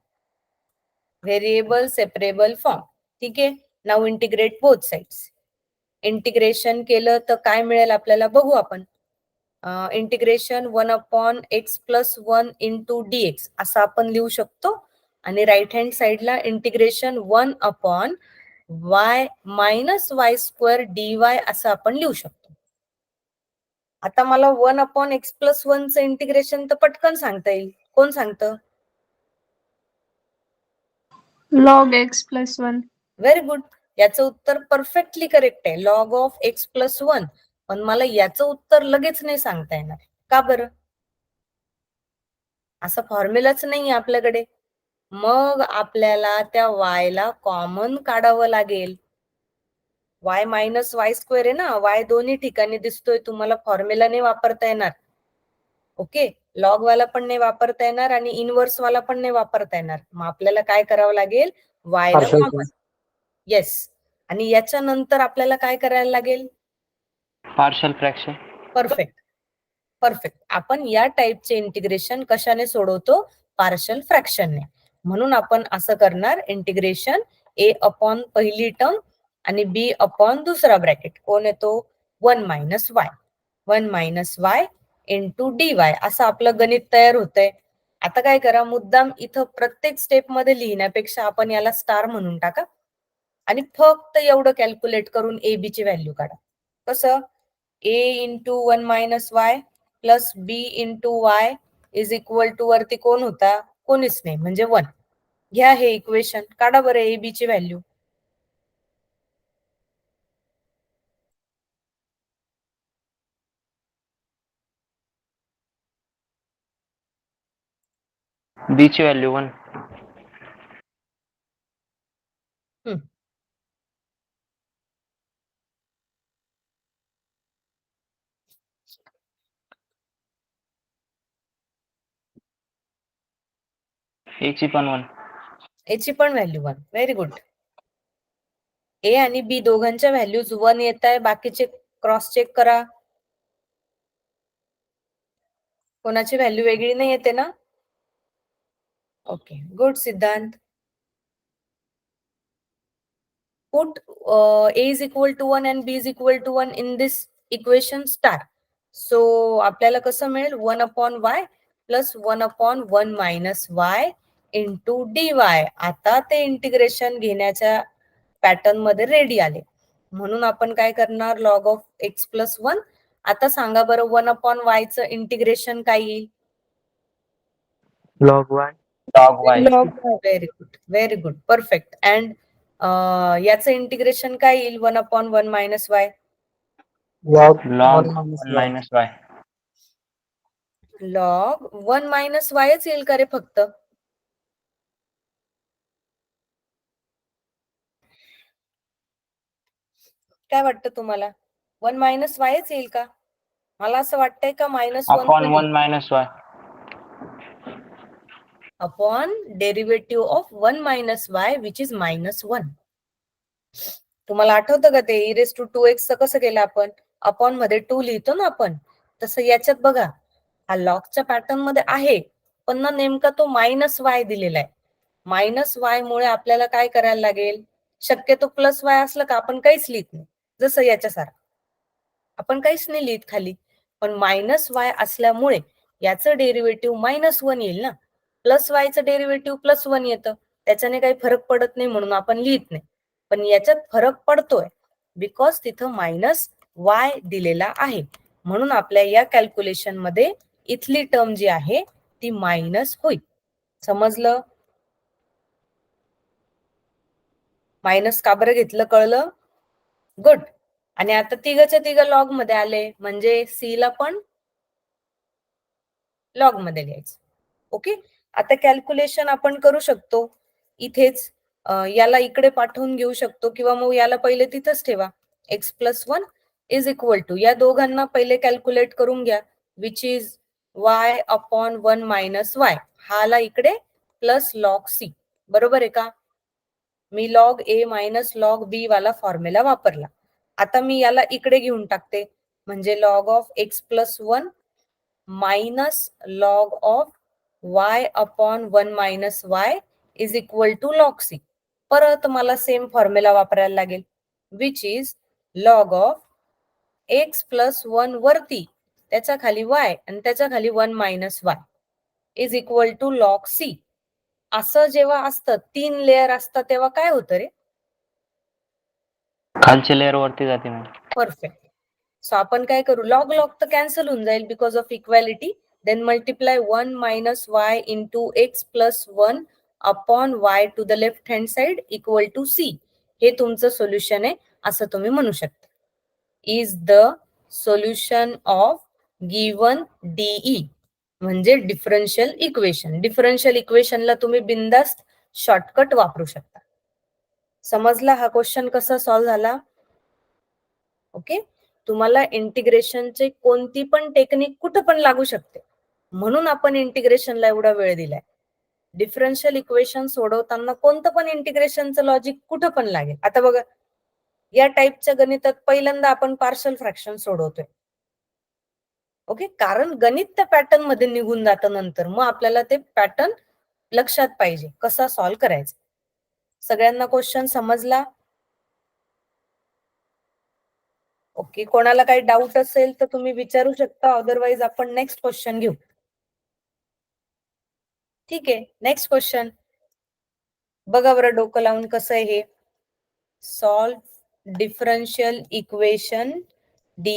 Variable separable form. ठीक आहे, now integrate both sides. Integration केलं तर काय मिळेल आपल्याला बघू आपण. Integration 1 upon x plus 1 into dx असं आपण लिहू शकतो. आणि राईट हँड साइडला integration 1 upon y minus y square dy असं आपण लिहू शकतो. आता मला 1 अपॉन एक्स प्लस 1 चं इंटिग्रेशन तर पटकन सांगता येईल. कोण सांगतं? Log x plus 1. Very good. याचं उत्तर परफेक्टली करेक्ट आहे, लॉग ऑफ एक्स प्लस 1. पण मला याचं उत्तर लगेच नाही सांगता येणार. का बरं? असा फॉर्म्युलाच नाही आपल्याकडे. मग आपल्याला त्या वाय ला कॉमन काढावं लागेल. वाय मायनस वाय स्क्वेअर आहे ना, वाय दोन्ही ठिकाणी दिसतोय, तुम्हाला फॉर्म्युला नाही वापरता येणार. ओके, लॉग वाला पण नाही वापरता येणार आणि इनवर्स वाला पण नाही वापरता येणार. मग आपल्याला काय करावं लागेल, वाय ला Partial कॉमन. येस. आणि याच्या नंतर आपल्याला काय करायला लागेल, पार्शल फ्रॅक्शन. परफेक्ट. परफेक्ट. आपण या टाइपचे इंटिग्रेशन कशाने सोडवतो, पार्शल फ्रॅक्शनने. म्हणून आपण असं करणार, इंटिग्रेशन ए अपॉन पहिली टर्म आणि बी अपॉन दुसरा ब्रॅकेट कोण येतो, 1 minus Y. 1 minus y into d y असं आपलं गणित तयार होतंय. आता काय करा, मुद्दाम इथं प्रत्येक स्टेप मध्ये लिहिण्यापेक्षा आपण याला स्टार म्हणून टाका आणि फक्त एवढं कॅल्क्युलेट करून ए बी ची व्हॅल्यू काढा. कसं, a into 1 minus y plus b into y is equal to वरती कोण होता, कोणीच नाही म्हणजे 1. घ्या हे इक्वेशन, काढा बरं ए बी ची व्हॅल्यू. बी ची व्हॅल्यू 1. ए ची पण 1. ए ची पण व्हॅल्यू 1. Very good. ए आणि बी दोघांच्या व्हॅल्यूज 1 येत आहे. बाकीचे क्रॉस चेक करा. कोणाची व्हॅल्यू वेगळी नाही येते ना? ओके, गुड सिद्धांत. Put A is equal to 1 and B is equal to 1 in this equation star. So आपल्याला कसं मिळेल 1 upon y plus 1 upon 1 minus y into dy. आता ते इंटिग्रेशन घेण्याच्या पॅटर्न मध्ये रेडी आले. म्हणून आपण काय करणार log of x plus 1. आता सांगा बरं 1 upon y चं इंटिग्रेशन काय येईल? log y. Log Y. Very good, very good, perfect. And याचं इंटिग्रेशन काय येईल 1 upon 1 minus y? log log 1 minus 1 y. Minus Y. log 1 minus y च येईल का रे फक्त? काय वाटतं तुम्हाला? 1 minus y च येईल का? मला असं वाटतंय का -1 upon 1 minus Y. Upon derivative of 1 minus y which is -1. तुम्हाला आठवतं का ते e⁻²x चं कसं केलं आपण? अपॉन मध्ये 2 लिहितो ना आपण. तसं याच्यात बघा, हा लॉगच्या पॅटर्न मध्ये आहे, पण ना नेमका तो -y दिलेला आहे. -y मुळे आपल्याला काय करायला लागेल? शक्यतो +y असलं का आपण काहीच लिहित नाही, जसं याच्यासारखं आपण काहीच नाही लिहित खाली. पण -y असल्यामुळे याचं डेरिव्हेटिव्ह -1 येईल ना. +y चं डेरिव्हेटिव्ह +1 येतं, त्याच्याने काही फरक पडत नाही म्हणून आपण लिहित नाही. पण याच्यात फरक पडतोय बिकॉज तिथं -y दिलेला आहे. म्हणून आपल्या या कॅल्क्युलेशन मध्ये इथली टर्म जी आहे ती मायनस होईल. समजलं? मायनस का बरं घेतलं कळलं? गुड. आणि आता तिघच्या तिघ लॉग मध्ये आले म्हणजे सी ला पण लॉग मध्ये घ्यायचं. ओके, आता कॅल्क्युलेशन आपण करू शकतो इथेच. याला इकडे पाठवून घेऊ शकतो किंवा मग याला पहिले तिथंच ठेवा. x plus 1 is equal to, या दोघांना पहिले कॅल्क्युलेट करून घ्या, which is y upon 1 minus y. हाला इकडे प्लस लॉग सी. बरोबर आहे का? मी log a minus log b वाला फॉर्म्युला वापरला. आता मी याला इकडे घेऊन टाकते, म्हणजे log of x plus 1 minus log of y upon 1 minus y is equal to log c. परत मला सेम फॉर्म्युला वापरायला लागेल, which is log of x plus 1 वरती, त्याच्या खाली y आणि त्याच्या खाली 1 minus y is equal to log c. असं जेव्हा असतं 3 लेअर असतात तेव्हा काय होतं रे? खालच्या लेअर वरती जाते मग. परफेक्ट. सो आपण काय करू, लॉग लॉग तर कॅन्सल होऊन जाईल because of equality. Then multiply 1 minus y into x plus 1 upon y to the left hand side equal to c. हे तुमचं सोल्युशन आहे असं तुम्ही म्हणू शकता. Is the solution of given DE म्हणजे डिफरन्शियल इक्वेशन. डिफरन्शियल इक्वेशनला तुम्ही बिंदास्त शॉर्टकट वापरू शकता. समजला हा क्वेश्चन कसा सॉल्व्ह झाला? ओके, तुम्हाला इंटिग्रेशनचे कोणती पण टेक्निक कुठं पण लागू शकते, म्हणून आपण इंटिग्रेशनला एवढा वेळ दिलाय. डिफरन्शियल इक्वेशन सोडवताना कोणतं पण इंटिग्रेशनचं लॉजिक कुठं पण लागेल. आता बघा, या टाईपच्या गणितात पहिल्यांदा आपण पार्शल फ्रॅक्शन सोडवतोय. ओके, कारण गणित त्या पॅटर्न मध्ये निघून जातं नंतर, मग आपल्याला ते पॅटर्न लक्षात पाहिजे कसा सॉल्व्ह करायचा. सगळ्यांना क्वेश्चन समजला? ओके, कोणाला काही डाऊट असेल तर तुम्ही विचारू शकता, अदरवाइज आपण नेक्स्ट क्वेश्चन घेऊ. ठीक आहे, नेक्स्ट क्वेश्चन बघा बरं डोकं लावून कसं आहे हे. Solve differential equation dy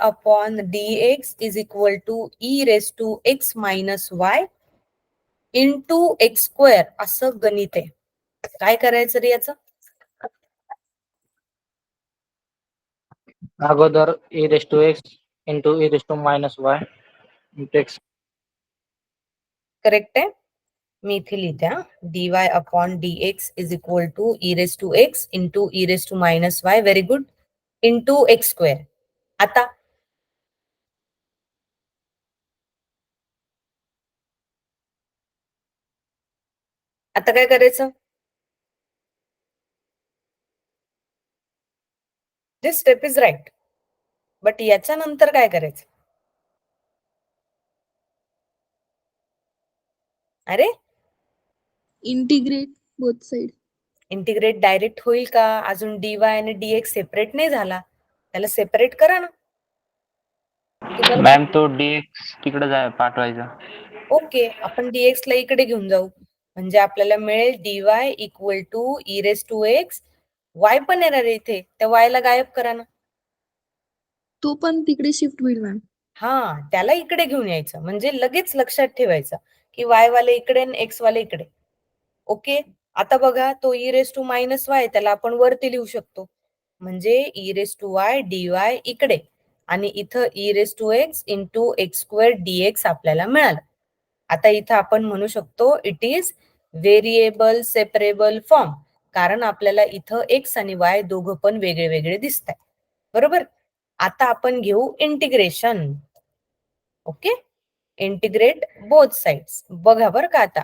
upon dx is equal to e⁻x minus y into x square असं गणित आहे. काय करायचं रे याचं? अगोदर e⁻x into e⁻−y into x. Correct आहे. मी इथे लिहिते हा. dy upon dx is equal to e raise to x into e raise to minus y, very good, into x square. आता आता काय करायचं? This step is right, but याच्या नंतर काय करायचं? अरे integrate both side. Integrate direct होईल का? अजून dy आणि dx सेपरेट नाही झाला, त्याला सेपरेट करा ना. तुम्हाला मॅम तो dx तिकडे पाठवायचा. ओके, आपण dx ला इकडे घेऊन जाऊ, म्हणजे आपल्याला मिळेल dy equal to e raise to x. y पण येणार आहे इथे, त्या y ला गायब करा ना. तो पण तिकडे शिफ्ट होईल मॅम. हा, त्याला इकडे घेऊन यायचं, म्हणजे लगेच लक्षात ठेवायचं की y वाले इकडे आणि x वाले इकडे. ओके, आता बघा तो e raise to minus y त्याला आपण वरती लिहू शकतो, म्हणजे e raise to y dy इकडे आणि इथं e raise to x into x square dx आपल्याला मिळालं. आता इथं आपण म्हणू शकतो it is variable separable form, कारण आपल्याला इथं एक्स आणि वाय दोघं पण वेगळे वेगळे दिसत आहे. बरोबर. आता आपण घेऊ integration. Okay, integrate both sides. बघा बरं का, आता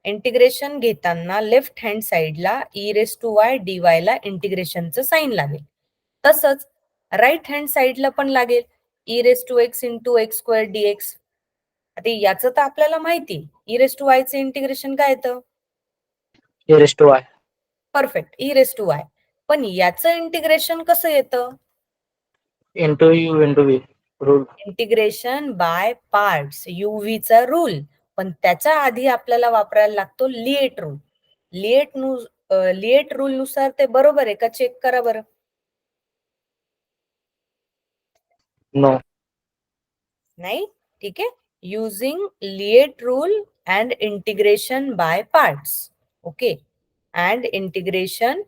इंटिग्रेशन घेताना लेफ्ट हँड साइडला e raise to y dy ला इंटिग्रेशनचं साइन लागेल, तसंच राईट हँड साइडला पण लागेल e raise to x into x square dx. आता याचं तर आपल्याला माहिती, e रेस टू वाय चं इंटिग्रेशन काय येतं? e raised to y. Perfect, e raise to y. पण याचं इंटिग्रेशन कसं येतं? Into u into v rule. Integration by parts, UV चा रूल. पण त्याच्या आधी आपल्याला वापरायला लागतो लिएट रूल. लिएट रूल नुसार ते बरोबर आहे का? चेक करा बरं. No. नाही, ठीक आहे. Using LIATE rule and integration by parts. Okay, and integration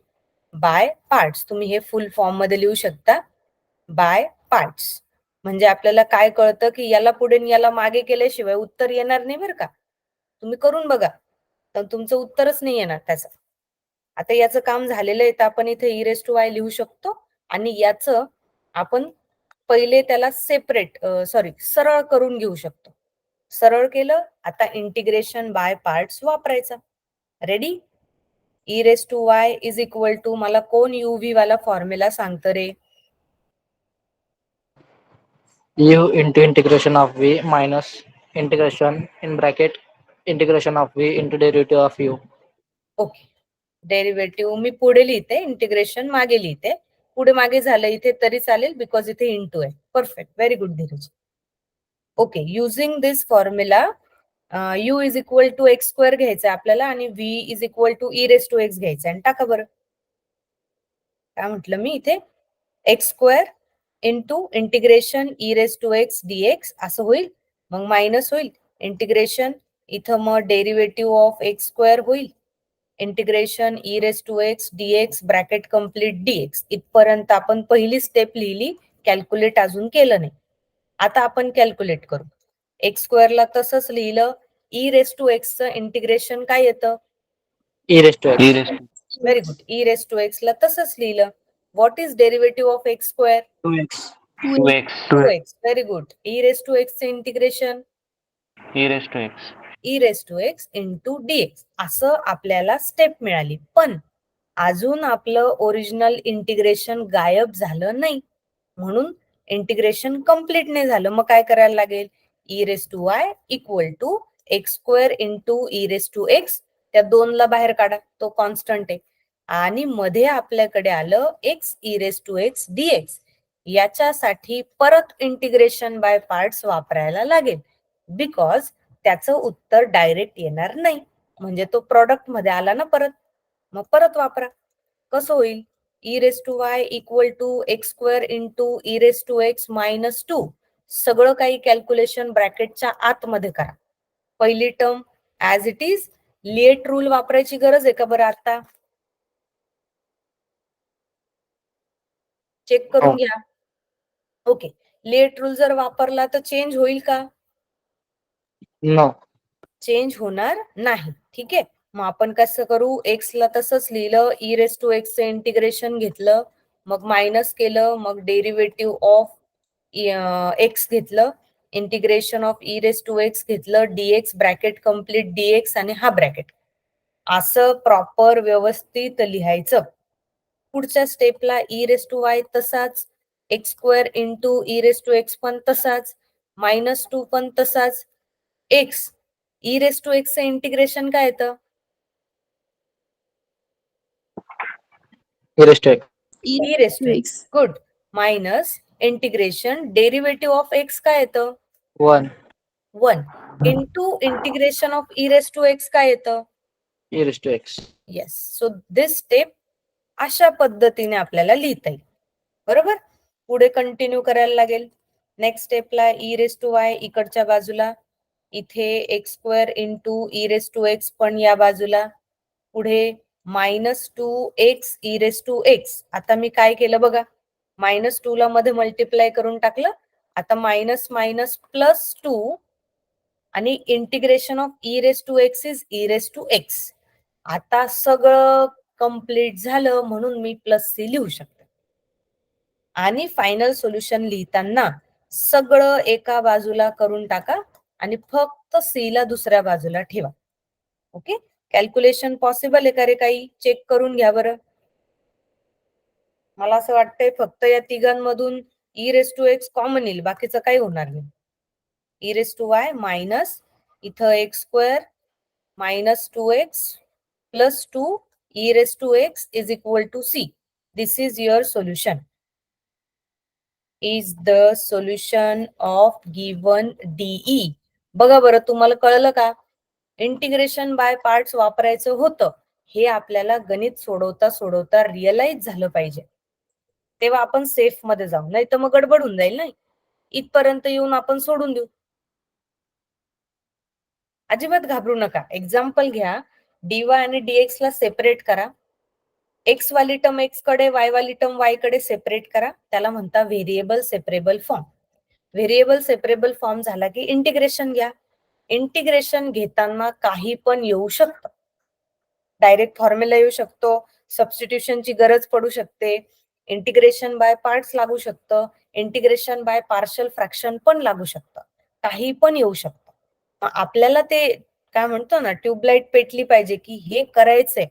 by parts, तुम्ही हे फुल फॉर्म मध्ये लिहू शकता, बाय पार्ट्स. म्हणजे आपल्याला काय कळतं की याला पुढे आणि याला मागे केल्याशिवाय उत्तर येणार नाही बरं का. तुम्ही करून बघा, तर तुमचं उत्तरच नाही येणार त्याचं. आता याचं काम झालेलं आहे, तर आपण इथे e रेस टू वाय लिहू शकतो आणि याचं आपण पहिले त्याला सरळ करून घेऊ शकतो. सरळ केलं, आता इंटिग्रेशन बाय पार्ट्स वापरायचा. Ready? e raise to y is equal to, मला कोण UV वाला फॉर्म्युला सांगतं रे? U into integration of v minus integration in bracket integration of v into derivative of u. Okay, derivative मी पुढे लिहिते, integration मागे लिहिते. पुढे मागे झालं इथे तरी चालेल, बिकॉज इथे इंटू आहे. Perfect, very good Dheeraj. Okay, using this formula u is equal to x square घ्यायचं आपल्याला आणि v is equal to e raise to x घ्यायचं आणि टाका बरं. काय म्हटलं मी इथे? X square into integration e raise to x dx असं होईल, मग मायनस होईल इंटिग्रेशन, इथं मग डेरिव्हेटिव्ह ऑफ एक्स स्क्वेअर होईल, integration e raise to x dx bracket complete dx. इथपर्यंत आपण पहिली स्टेप लिहिली, कॅल्क्युलेट अजून केलं नाही. आता आपण कॅल्क्युलेट करू. एक्स स्क्वेअरला तसंच लिहिलं, e रेस टू एक्सचं इंटिग्रेशन काय येतं? E raised to e x. raised to very good, e raise to x ला तसंच लिहिलं. What is derivative of x square? 2x. 2x 2x. Very good. e raise to x चे integration e raised to x. e raise to x into dx. असं आपल्याला step मिळाली. पण अजून आपलं ओरिजिनल इंटिग्रेशन गायब झालं नाही, म्हणून इंटिग्रेशन कम्प्लीट नाही झालं. मग काय करायला लागेल? e raise to y equal to x square into e raise to x. त्या 2 ला बाहेर काढा, तो कॉन्स्टंट आहे, आणि मध्ये आपल्याकडे आलं x e raise to x dx. याच्यासाठी परत इंटिग्रेशन बाय पार्ट्स वापरायला लागेल, बिकॉज त्याचं उत्तर डायरेक्ट येणार नाही, म्हणजे तो प्रॉडक्ट मध्ये आला ना परत. मग परत वापरा. कसं होईल? e raise to y equal to x square into e raise to x minus 2. सगळं काही कॅल्क्युलेशन ब्रॅकेटच्या आतमध्ये करा. पहिली term as it is. LIATE rule वापरायची गरज आहे का बरं आता? चेक करून हो. घ्या. ओके, लिएट रूल जर वापरला तर चेंज होईल का? No. चेंज होणार नाही. ठीक आहे, मग आपण कसं करू, एक्सला तसंच लिहिलं, ई रेस टू एक्सचं इंटिग्रेशन घेतलं, मग मायनस केलं, मग डेरिव्हेटिव्ह ऑफ एक्स घेतलं, integration of e raise to x घेतलं, डीएक्स ब्रॅकेट कम्प्लीट डीएक्स आणि हा ब्रॅकेट, असं प्रॉपर व्यवस्थित लिहायचं. पुढच्या स्टेपला ई रेस टू वाय तसाच, x square into e raise to x पण तसाच, -2 पण तसाच, एक्स ई रेस टू एक्सचं इंटिग्रेशन काय येतं, e raised to x. E raise to x, good, minus integration derivative of x काय येतं 1 1 into integration of e raise to x काय येतं e raised to x. Yes. So this step अशा पद्धतीने आपल्याला लिहिता येईल. बरोबर, पुढे कंटिन्यू करायला लागेल. नेक्स्ट स्टेपला ई रेस टू वाय इकडच्या बाजूला, इथे x square into e raise to x पण या बाजूला, पुढे -2 x e raise to x. आता मी काय केलं बघा, -2 ला मध्ये मल्टिप्लाय करून टाकलं, आता मायनस मायनस +2 आणि integration of e raise to x is e raise to x. आता सगळं कंप्लीट झालं म्हणून मी +c लिहू शकते. आणि फायनल सोल्युशन लिहिताना सगळं एका बाजूला करून टाका आणि फक्त c ला दुसऱ्या बाजूला ठेवा. ओके, कॅल्क्युलेशन पॉसिबल आहे का रे, काही चेक करून घ्या बरं. मला असं वाटतंय फक्त या तिघांमधून e raise to x common येईल, बाकीचं काही होणार नाही. E raise to y minus इथं x square -2x +2 e raised to x is equal to c. This is your solution. Is the solution of given DE. बघा बरं, तुम्हाला कळलं का, इंटिग्रेशन बाय पार्ट्स वापरायचं होतं, हे आपल्याला गणित सोडवता सोडवता रिअलाइज झालं पाहिजे, तेव्हा आपण सेफ मध्ये जाऊ, नाही तर मग गडबड होऊन जाईल. नाही, इथपर्यंत येऊन आपण सोडून देऊ. अजिबात घाबरू नका. एक्झाम्पल घ्या, डीवाय आणि डीएक्स ला सेपरेट करा, एक्स वाली टर्म एक्स कडे, वाय वाली टर्म वाय कडे सेपरेट करा, त्याला म्हणता variable separable form. Variable separable form झाला की इंटिग्रेशन घ्या. इंटिग्रेशन घेताना काही पण येऊ शकतं, डायरेक्ट फॉर्म्युला येऊ शकतो, सबस्टिट्यूशनची गरज पडू शकते, इंटिग्रेशन बाय पार्ट्स लागू शकतं, इंटिग्रेशन बाय पार्शल फ्रॅक्शन पण लागू शकतं, काही पण येऊ शकतं. आपल्याला ते काय म्हणतो ना, ट्यूबलाइट पेटली पाहिजे की हे करायचंय.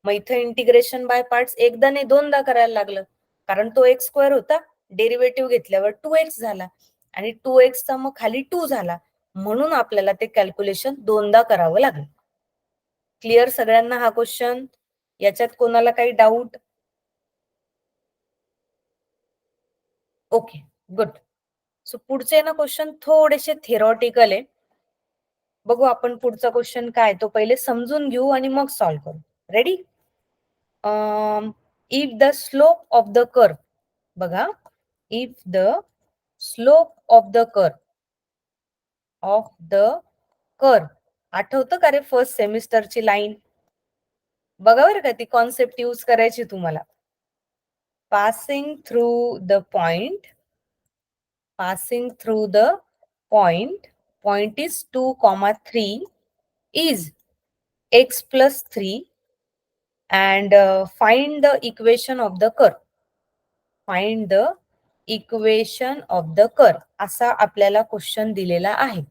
मग इथं इंटिग्रेशन बाय पार्ट्स एकदा नाही दोनदा करायला लागलं, कारण तो एक्स स्क्वेअर होता, डेरिव्हेटिव्ह घेतल्यावर 2x झाला आणि 2x चा मग खाली 2 झाला, म्हणून आपल्याला ते कॅल्क्युलेशन दोनदा करावं लागलं. क्लिअर सगळ्यांना हा क्वेश्चन? याच्यात कोणाला काही डाऊट? Okay, good. सो पुढचे ना क्वेश्चन थोडेसे थेरॉटिकल आहे. बघू आपण पुढचा क्वेश्चन काय, तो पहिले समजून घेऊ आणि मग सॉल्व्ह करू. Ready? If the slope of the curve, बघा, if the slope of the curve आठवतं का रे फर्स्ट सेमिस्टरची लाईन? बघा बरं का, ती कॉन्सेप्ट यूज करायची तुम्हाला. Passing through the point point is 2,3 is x plus 3 and find the equation of the curve. Find the equation of the curve असा आपल्याला क्वेश्चन दिलेला आहे.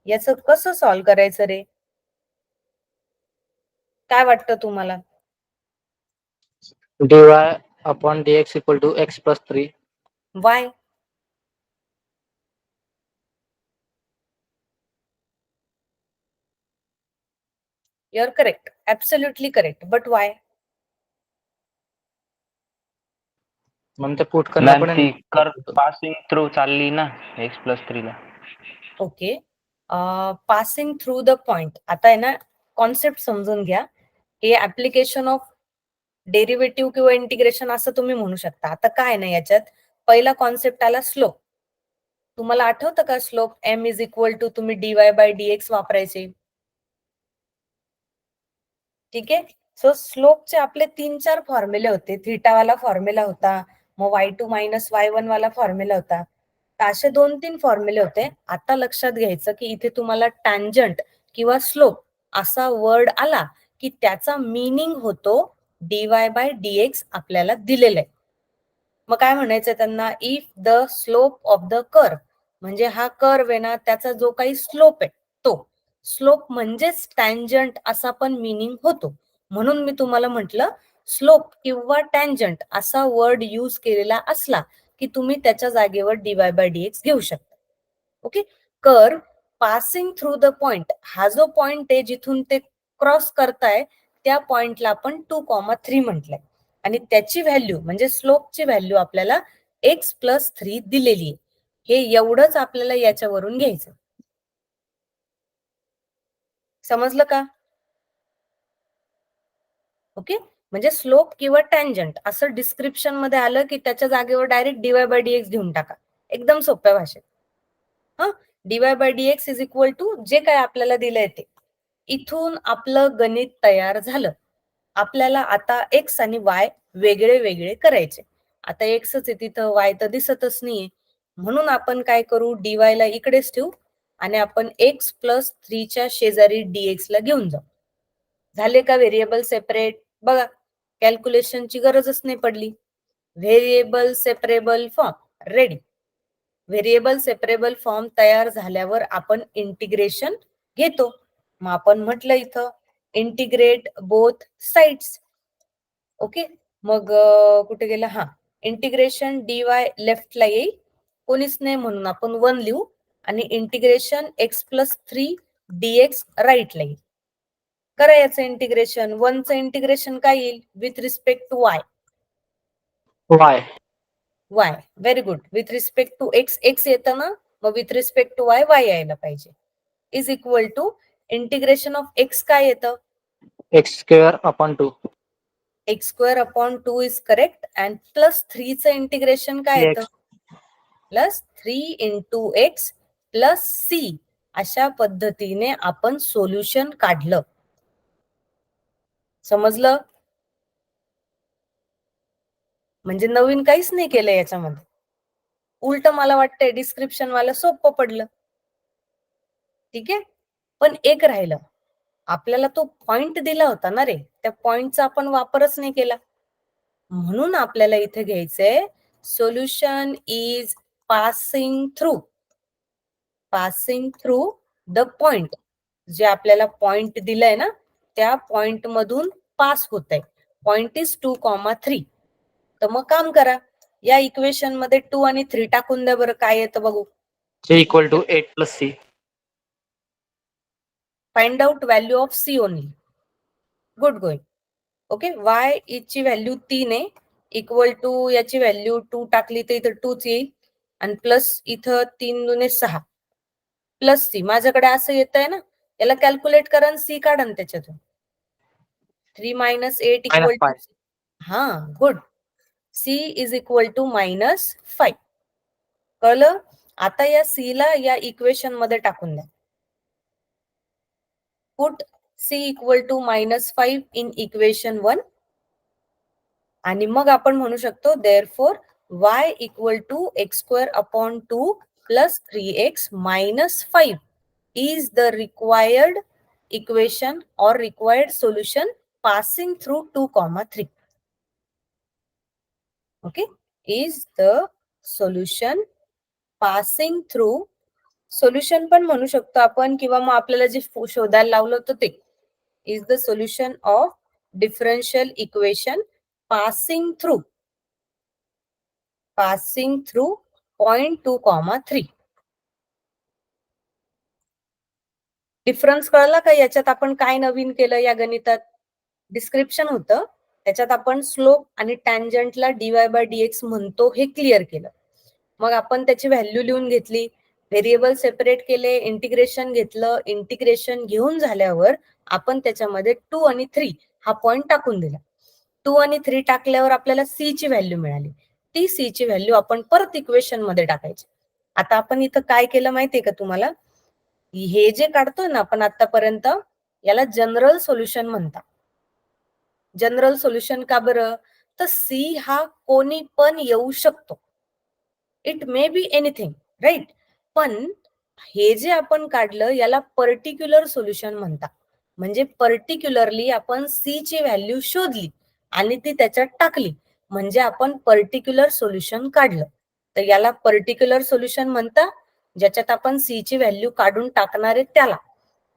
याचं कसं सॉल्व्ह करायचं रे, काय वाटतं तुम्हाला? dy upon dx equal to x plus 3. Why? You're correct, absolutely correct, but why? म्हणून ते पुट करणं ती पण कर्व पासिंग थ्रू चालली ना x+3 ला. Okay, passing through the point. आता आहे ना, कॉन्सेप्ट समजून घ्या. हे ऍप्लिकेशन ऑफ डेरिव्हेटिव्ह किंवा इंटिग्रेशन असं तुम्ही म्हणू शकता. आता काय ना, याच्यात पहिला कॉन्सेप्ट आला स्लोप. तुम्हाला आठवतं का slope m is equal to तुम्ही dy/dx वापरायचे. ठीक आहे, सो स्लोपचे आपले 3-4 फॉर्म्युले होते. थीटा वाला फॉर्म्युला होता, मग y2 - y1 वाला फॉर्म्युला होता. तर असे 2-3 फॉर्म्युले होते. आता लक्षात घ्यायचं की इथे तुम्हाला टॅन्जंट किंवा स्लोप असा वर्ड आला की त्याचा मीनिंग होतो dy/dx आपल्याला दिलेला आहे. मग काय म्हणायचं त्यांना, if the slope of the curve, म्हणजे हा कर्व आहे ना त्याचा जो काही स्लोप आहे तो स्लोप म्हणजेच टॅन्जंट असा पण मीनिंग होतो. म्हणून मी तुम्हाला म्हटलं स्लोप किंवा टॅन्जंट असा वर्ड यूज केलेला असला की तुम्ही त्याच्या जागेवर dy/dx घेऊ शकता. Okay. Curve passing through the point, हा जो पॉइंट आहे जिथून ते क्रॉस करताय त्या पॉइंटला आपण 2,3 म्हटलंय आणि त्याची व्हॅल्यू म्हणजे स्लोपची व्हॅल्यू आपल्याला x+3 दिलेली आहे. हे एवढंच आपल्याला याच्यावरून घ्यायचं. समजलं का? ओके. म्हणजे स्लोप किंवा टॅन्जंट असं डिस्क्रिप्शन मध्ये आलं की त्याच्या जागेवर डायरेक्ट dy/dx घेऊन टाका. एकदम सोप्या भाषेत. हा, dy/dx इज इक्वल टू जे काय आपल्याला दिलंय ते. इथून आपलं गणित तयार झालं. आपल्याला आता x आणि y वेगळे वेगळे करायचे. आता x आहे तिथं, y तर दिसतच नाहीये. म्हणून आपण काय करू, dy ला इकडेच ठेवू आणि आपण x+3 च्या शेजारी dx ला घेऊन जाऊ. झाले का व्हेरिएबल सेपरेट? बघा, कॅल्क्युलेशनची गरजच नाही पडली. Variable separable form ready. Variable separable form तयार झाल्यावर आपण इंटिग्रेशन घेतो. मग आपण म्हटलं इथं इंटिग्रेट बोथ साइड्स. ओके. मग कुठे गेला, हा इंटिग्रेशन dy लेफ्टला येईल, कोणीच नाही म्हणून आपण 1 लिहू आणि इंटिग्रेशन x+3 dx राईटला येईल. करा याचं इंटिग्रेशन. 1 चं इंटिग्रेशन काय येईल with respect to y? y. y. Very good. With respect to x x येतं ना, मग with respect to y y यायला पाहिजे. Is equal to integration of x काय येतं? x²/2. x²/2 is correct. And +3 चं इंटिग्रेशन काय येतं? +3 इंटू x प्लस c. अशा पद्धतीने आपण सोल्युशन काढलं. समजलं? म्हणजे नवीन काहीच नाही केलं याच्यामध्ये. उलट मला वाटतंय डिस्क्रिप्शन वाला सोपं पडलं. ठीक आहे. पण एक राहिलं, आपल्याला तो पॉइंट दिला होता ना रे, त्या पॉइंटचा आपण वापरच नाही केला. म्हणून आपल्याला इथे घ्यायचंय solution is passing through the point. जे आपल्याला पॉइंट दिलंय ना त्या पॉइंट मधून पास होत आहे. Point is 2,3. तर मग काम करा, या इक्वेशन मध्ये 2 आणि 3 टाकून द्या बरं, काय येतं बघू. c equal to 8+c. Find out value of c only. Good going. Okay. y ची व्हॅल्यू 3 आहे, इक्वल टू याची व्हॅल्यू 2 टाकली तर इथं 2च येईल आणि प्लस इथं 3 दुने 6 प्लस c. माझ्याकडे असं येत आहे ना, याला कॅल्क्युलेट करा आणि c काढा ना त्याच्यातून. 3 - 8 इक्वल टू, हा good, c is equal to -5. कळलं? आता या c ला या इक्वेशन मध्ये टाकून द्या. Put c equal to -5 in equation 1 आणि मग आपण म्हणू शकतो therefore y equal to x²/2 plus 3x - 5 is the required equation or required solution passing through 2,3. Okay, is the solution passing through. Solution पण म्हणू शकतो आपण, किंवा मग आपल्याला जे शोधायला लावलं होतं ते is the solution of differential equation passing through point 2,3. Difference कळला का? याच्यात आपण काय नवीन केलं या गणितात? डिस्क्रिप्शन होतं, त्याच्यात आपण स्लोप आणि टॅन्जंटला dy/dx म्हणतो हे क्लिअर केलं. मग आपण त्याची व्हॅल्यू लिहून घेतली, व्हेरिएबल सेपरेट केले, इंटिग्रेशन घेतलं. इंटिग्रेशन घेऊन झाल्यावर आपण त्याच्यामध्ये 2 आणि 3 हा पॉइंट टाकून दिला. 2 आणि 3 टाकल्यावर आपल्याला c ची व्हॅल्यू मिळाली. ती c ची व्हॅल्यू आपण परत इक्वेशन मध्ये टाकायची. आता आपण इथं काय केलं माहितीये का तुम्हाला? हे जे काढतोय ना आपण आतापर्यंत, याला जनरल सोल्युशन म्हणतात. जनरल सोल्युशन का बरं? तर c हा कोणी पण येऊ शकतो. It may be anything. Right. पण हे जे आपण काढलं याला पर्टिक्युलर सोल्युशन म्हणतात. म्हणजे पर्टिक्युलरली आपण सी ची व्हॅल्यू शोधली आणि ती त्याच्यात टाकली म्हणजे आपण पर्टिक्युलर सोल्युशन काढलं. तर याला पर्टिक्युलर सोल्युशन म्हणतात. ज्याच्यात आपण सी ची व्हॅल्यू काढून टाकणार आहे त्याला.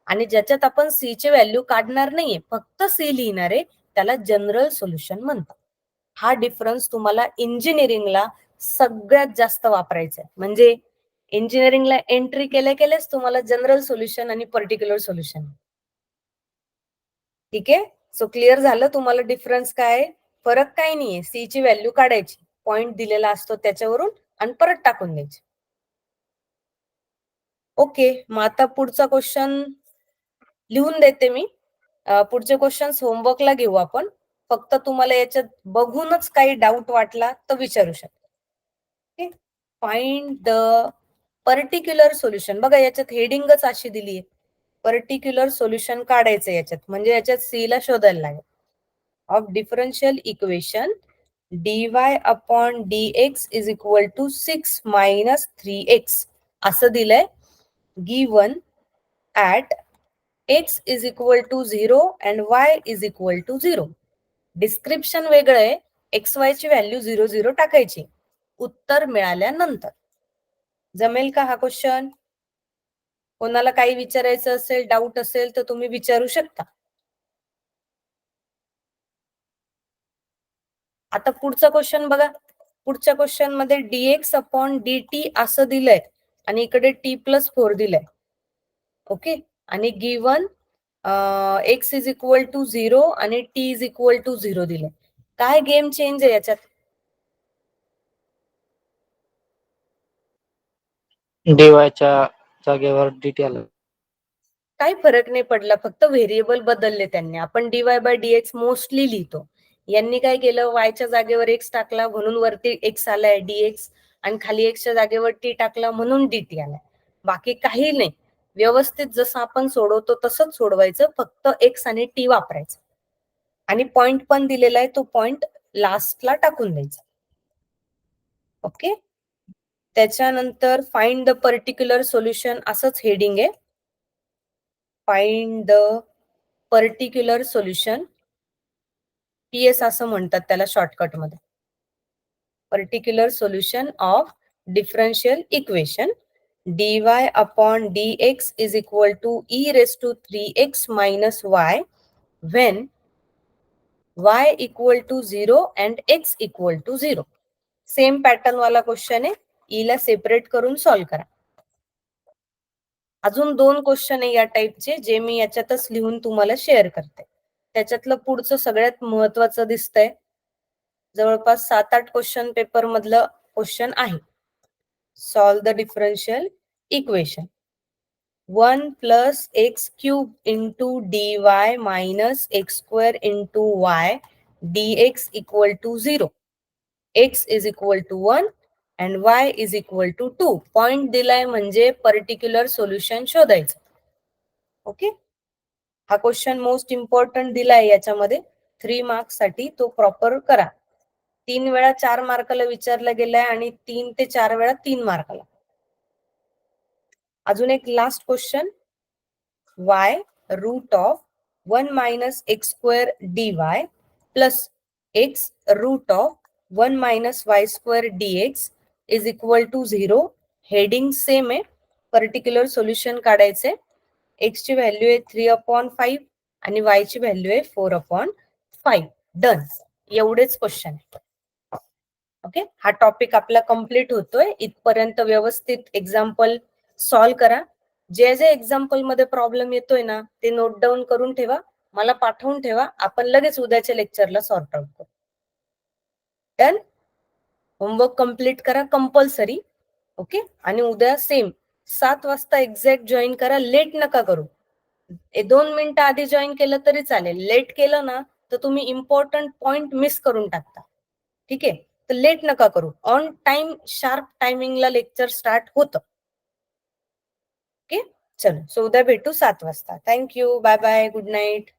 आणि ज्याच्यात आपण सी ची व्हॅल्यू काढणार नाहीये, फक्त सी लिहिणार आहे, त्याला जनरल सोल्युशन म्हणतात. हा डिफरन्स तुम्हाला इंजिनिअरिंगला सगळ्यात जास्त वापरायचा आहे. म्हणजे इंजिनिअरिंगला एंट्री केल्याच तुम्हाला जनरल सोल्युशन आणि पर्टिक्युलर सोल्युशन. ठीक आहे. सो क्लिअर झालं तुम्हाला डिफरन्स काय आहे? फरक काय नाहीये, सी ची व्हॅल्यू काढायची, पॉइंट दिलेला असतो त्याच्यावरून आणि परत टाकून द्यायची. ओके, मग आता पुढचा क्वेश्चन लिहून देते मी. पुढचे क्वेश्चन होमवर्कला घेऊ आपण. फक्त तुम्हाला याच्यात बघूनच काही डाऊट वाटला तर विचारू शकता. Find the particular solution. बघा याच्यात हेडिंगच अशी दिली आहे, पर्टिक्युलर सोल्युशन काढायचं याच्यात, म्हणजे याच्यात सी ला शोधायला लागेल. Of differential equation dy upon dx is equal to 6 minus 3x असं दिलंय. Given at x is equal to 0 and y is equal to 0. Description वेगळं आहे, एक्स वाय ची व्हॅल्यू 0 0 टाकायची उत्तर मिळाल्यानंतर. जमेल का हा क्वेश्चन? कोणाला काही विचारायचं असेल, डाऊट असेल तर तुम्ही विचारू शकता. आता पुढचा क्वेश्चन बघा. पुढच्या क्वेश्चन मध्ये dx अपॉन dt असं दिलंय आणि इकडे t+4 दिलंय. ओके, आणि given x is equal to 0 आणि t इज इक्वल टू 0 दिलंय. काय गेम चेंज आहे याच्यात? डीवायच्या जागेवर dt आलं. काही फरक नाही पडला, फक्त व्हेरिएबल बदलले त्यांनी. आपण dy/dx मोस्टली लिहितो, यांनी काय केलं, y च्या जागेवर x टाकला म्हणून वरती x आलाय dx, आणि खाली x च्या जागेवर t टाकला म्हणून dt आलाय. बाकी काही नाही, व्यवस्थित जसं आपण सोडवतो तसंच सोडवायचं, फक्त x आणि t वापरायचं. आणि पॉइंट पण दिलेला आहे, तो पॉइंट लास्टला टाकून द्यायचा. ओके, त्याच्यानंतर फाइंड द पर्टिक्युलर सोल्युशन असंच हेडिंग आहे. Find the particular solution, PS असं म्हणतात त्याला शॉर्टकट मध्ये. Particular solution of differential equation dy upon dx is equal to e⁻³ minus y when y equal to 0 and x equal to 0. Same pattern वाला question आहे, e ला separate करून solve करा. अजून 2 क्वेश्चन आहे या टाइपचे, जे मी याच्यातच लिहून तुम्हाला शेअर करते. त्याच्यातलं पुढचं सगळ्यात महत्वाचं दिसतंय. जवळपास 7-8 क्वेश्चन पेपर मधलं क्वेश्चन आहे. Solve the differential equation 1 plus x cube into dy minus x square into y dx equal to 0. x is equal to 1 and y is equal to 2. Point दिलाय म्हणजे पर्टिक्युलर सोल्युशन शोधायचं. Okay, हा question most important दिलाय याच्यामध्ये 3 marks साठी, तो proper करा. 3 वेळा 4 मार्काला विचारला गेलाय आणि 3 ते 4 वेळा 3 मार्काला. अजून एक last question, y root of 1 minus x square dy plus x root of 1 minus y square dx is equal to 0. Heading same आहे, पर्टिक्युलर सोल्युशन काढायचे. x ची व्हॅल्यू आहे 3/5 आणि y ची व्हॅल्यू आहे 4/5. डन, एवढेच क्वेश्चन आहे. ओके, हा टॉपिक आपला कंप्लीट होतोय. इथपर्यंत व्यवस्थित एक्झाम्पल सॉल्व्ह करा. जे जे एक्झाम्पल मध्ये प्रॉब्लेम येतोय ना, ते नोट डाऊन करून ठेवा, मला पाठवून ठेवा, आपण लगेच उद्याच्या लेक्चरला सॉर्ट आउट करू. डन, होमवर्क कंप्लीट करा कंपल्सरी. ओके, आणि उद्या सेम 7 वाजता एक्झॅक्ट जॉईन करा, लेट नका करू. 2 मिनिटं आधी जॉईन केलं तरी चालेल, लेट केलं ना तर तुम्ही इम्पॉर्टंट पॉइंट मिस करून टाकता. ठीक आहे, तर लेट नका करू. ऑन टाइम शार्प टायमिंगला लेक्चर स्टार्ट होतं. ओके, चलो, सो उद्या भेटू 7 वाजता. Thank you, bye bye, good night.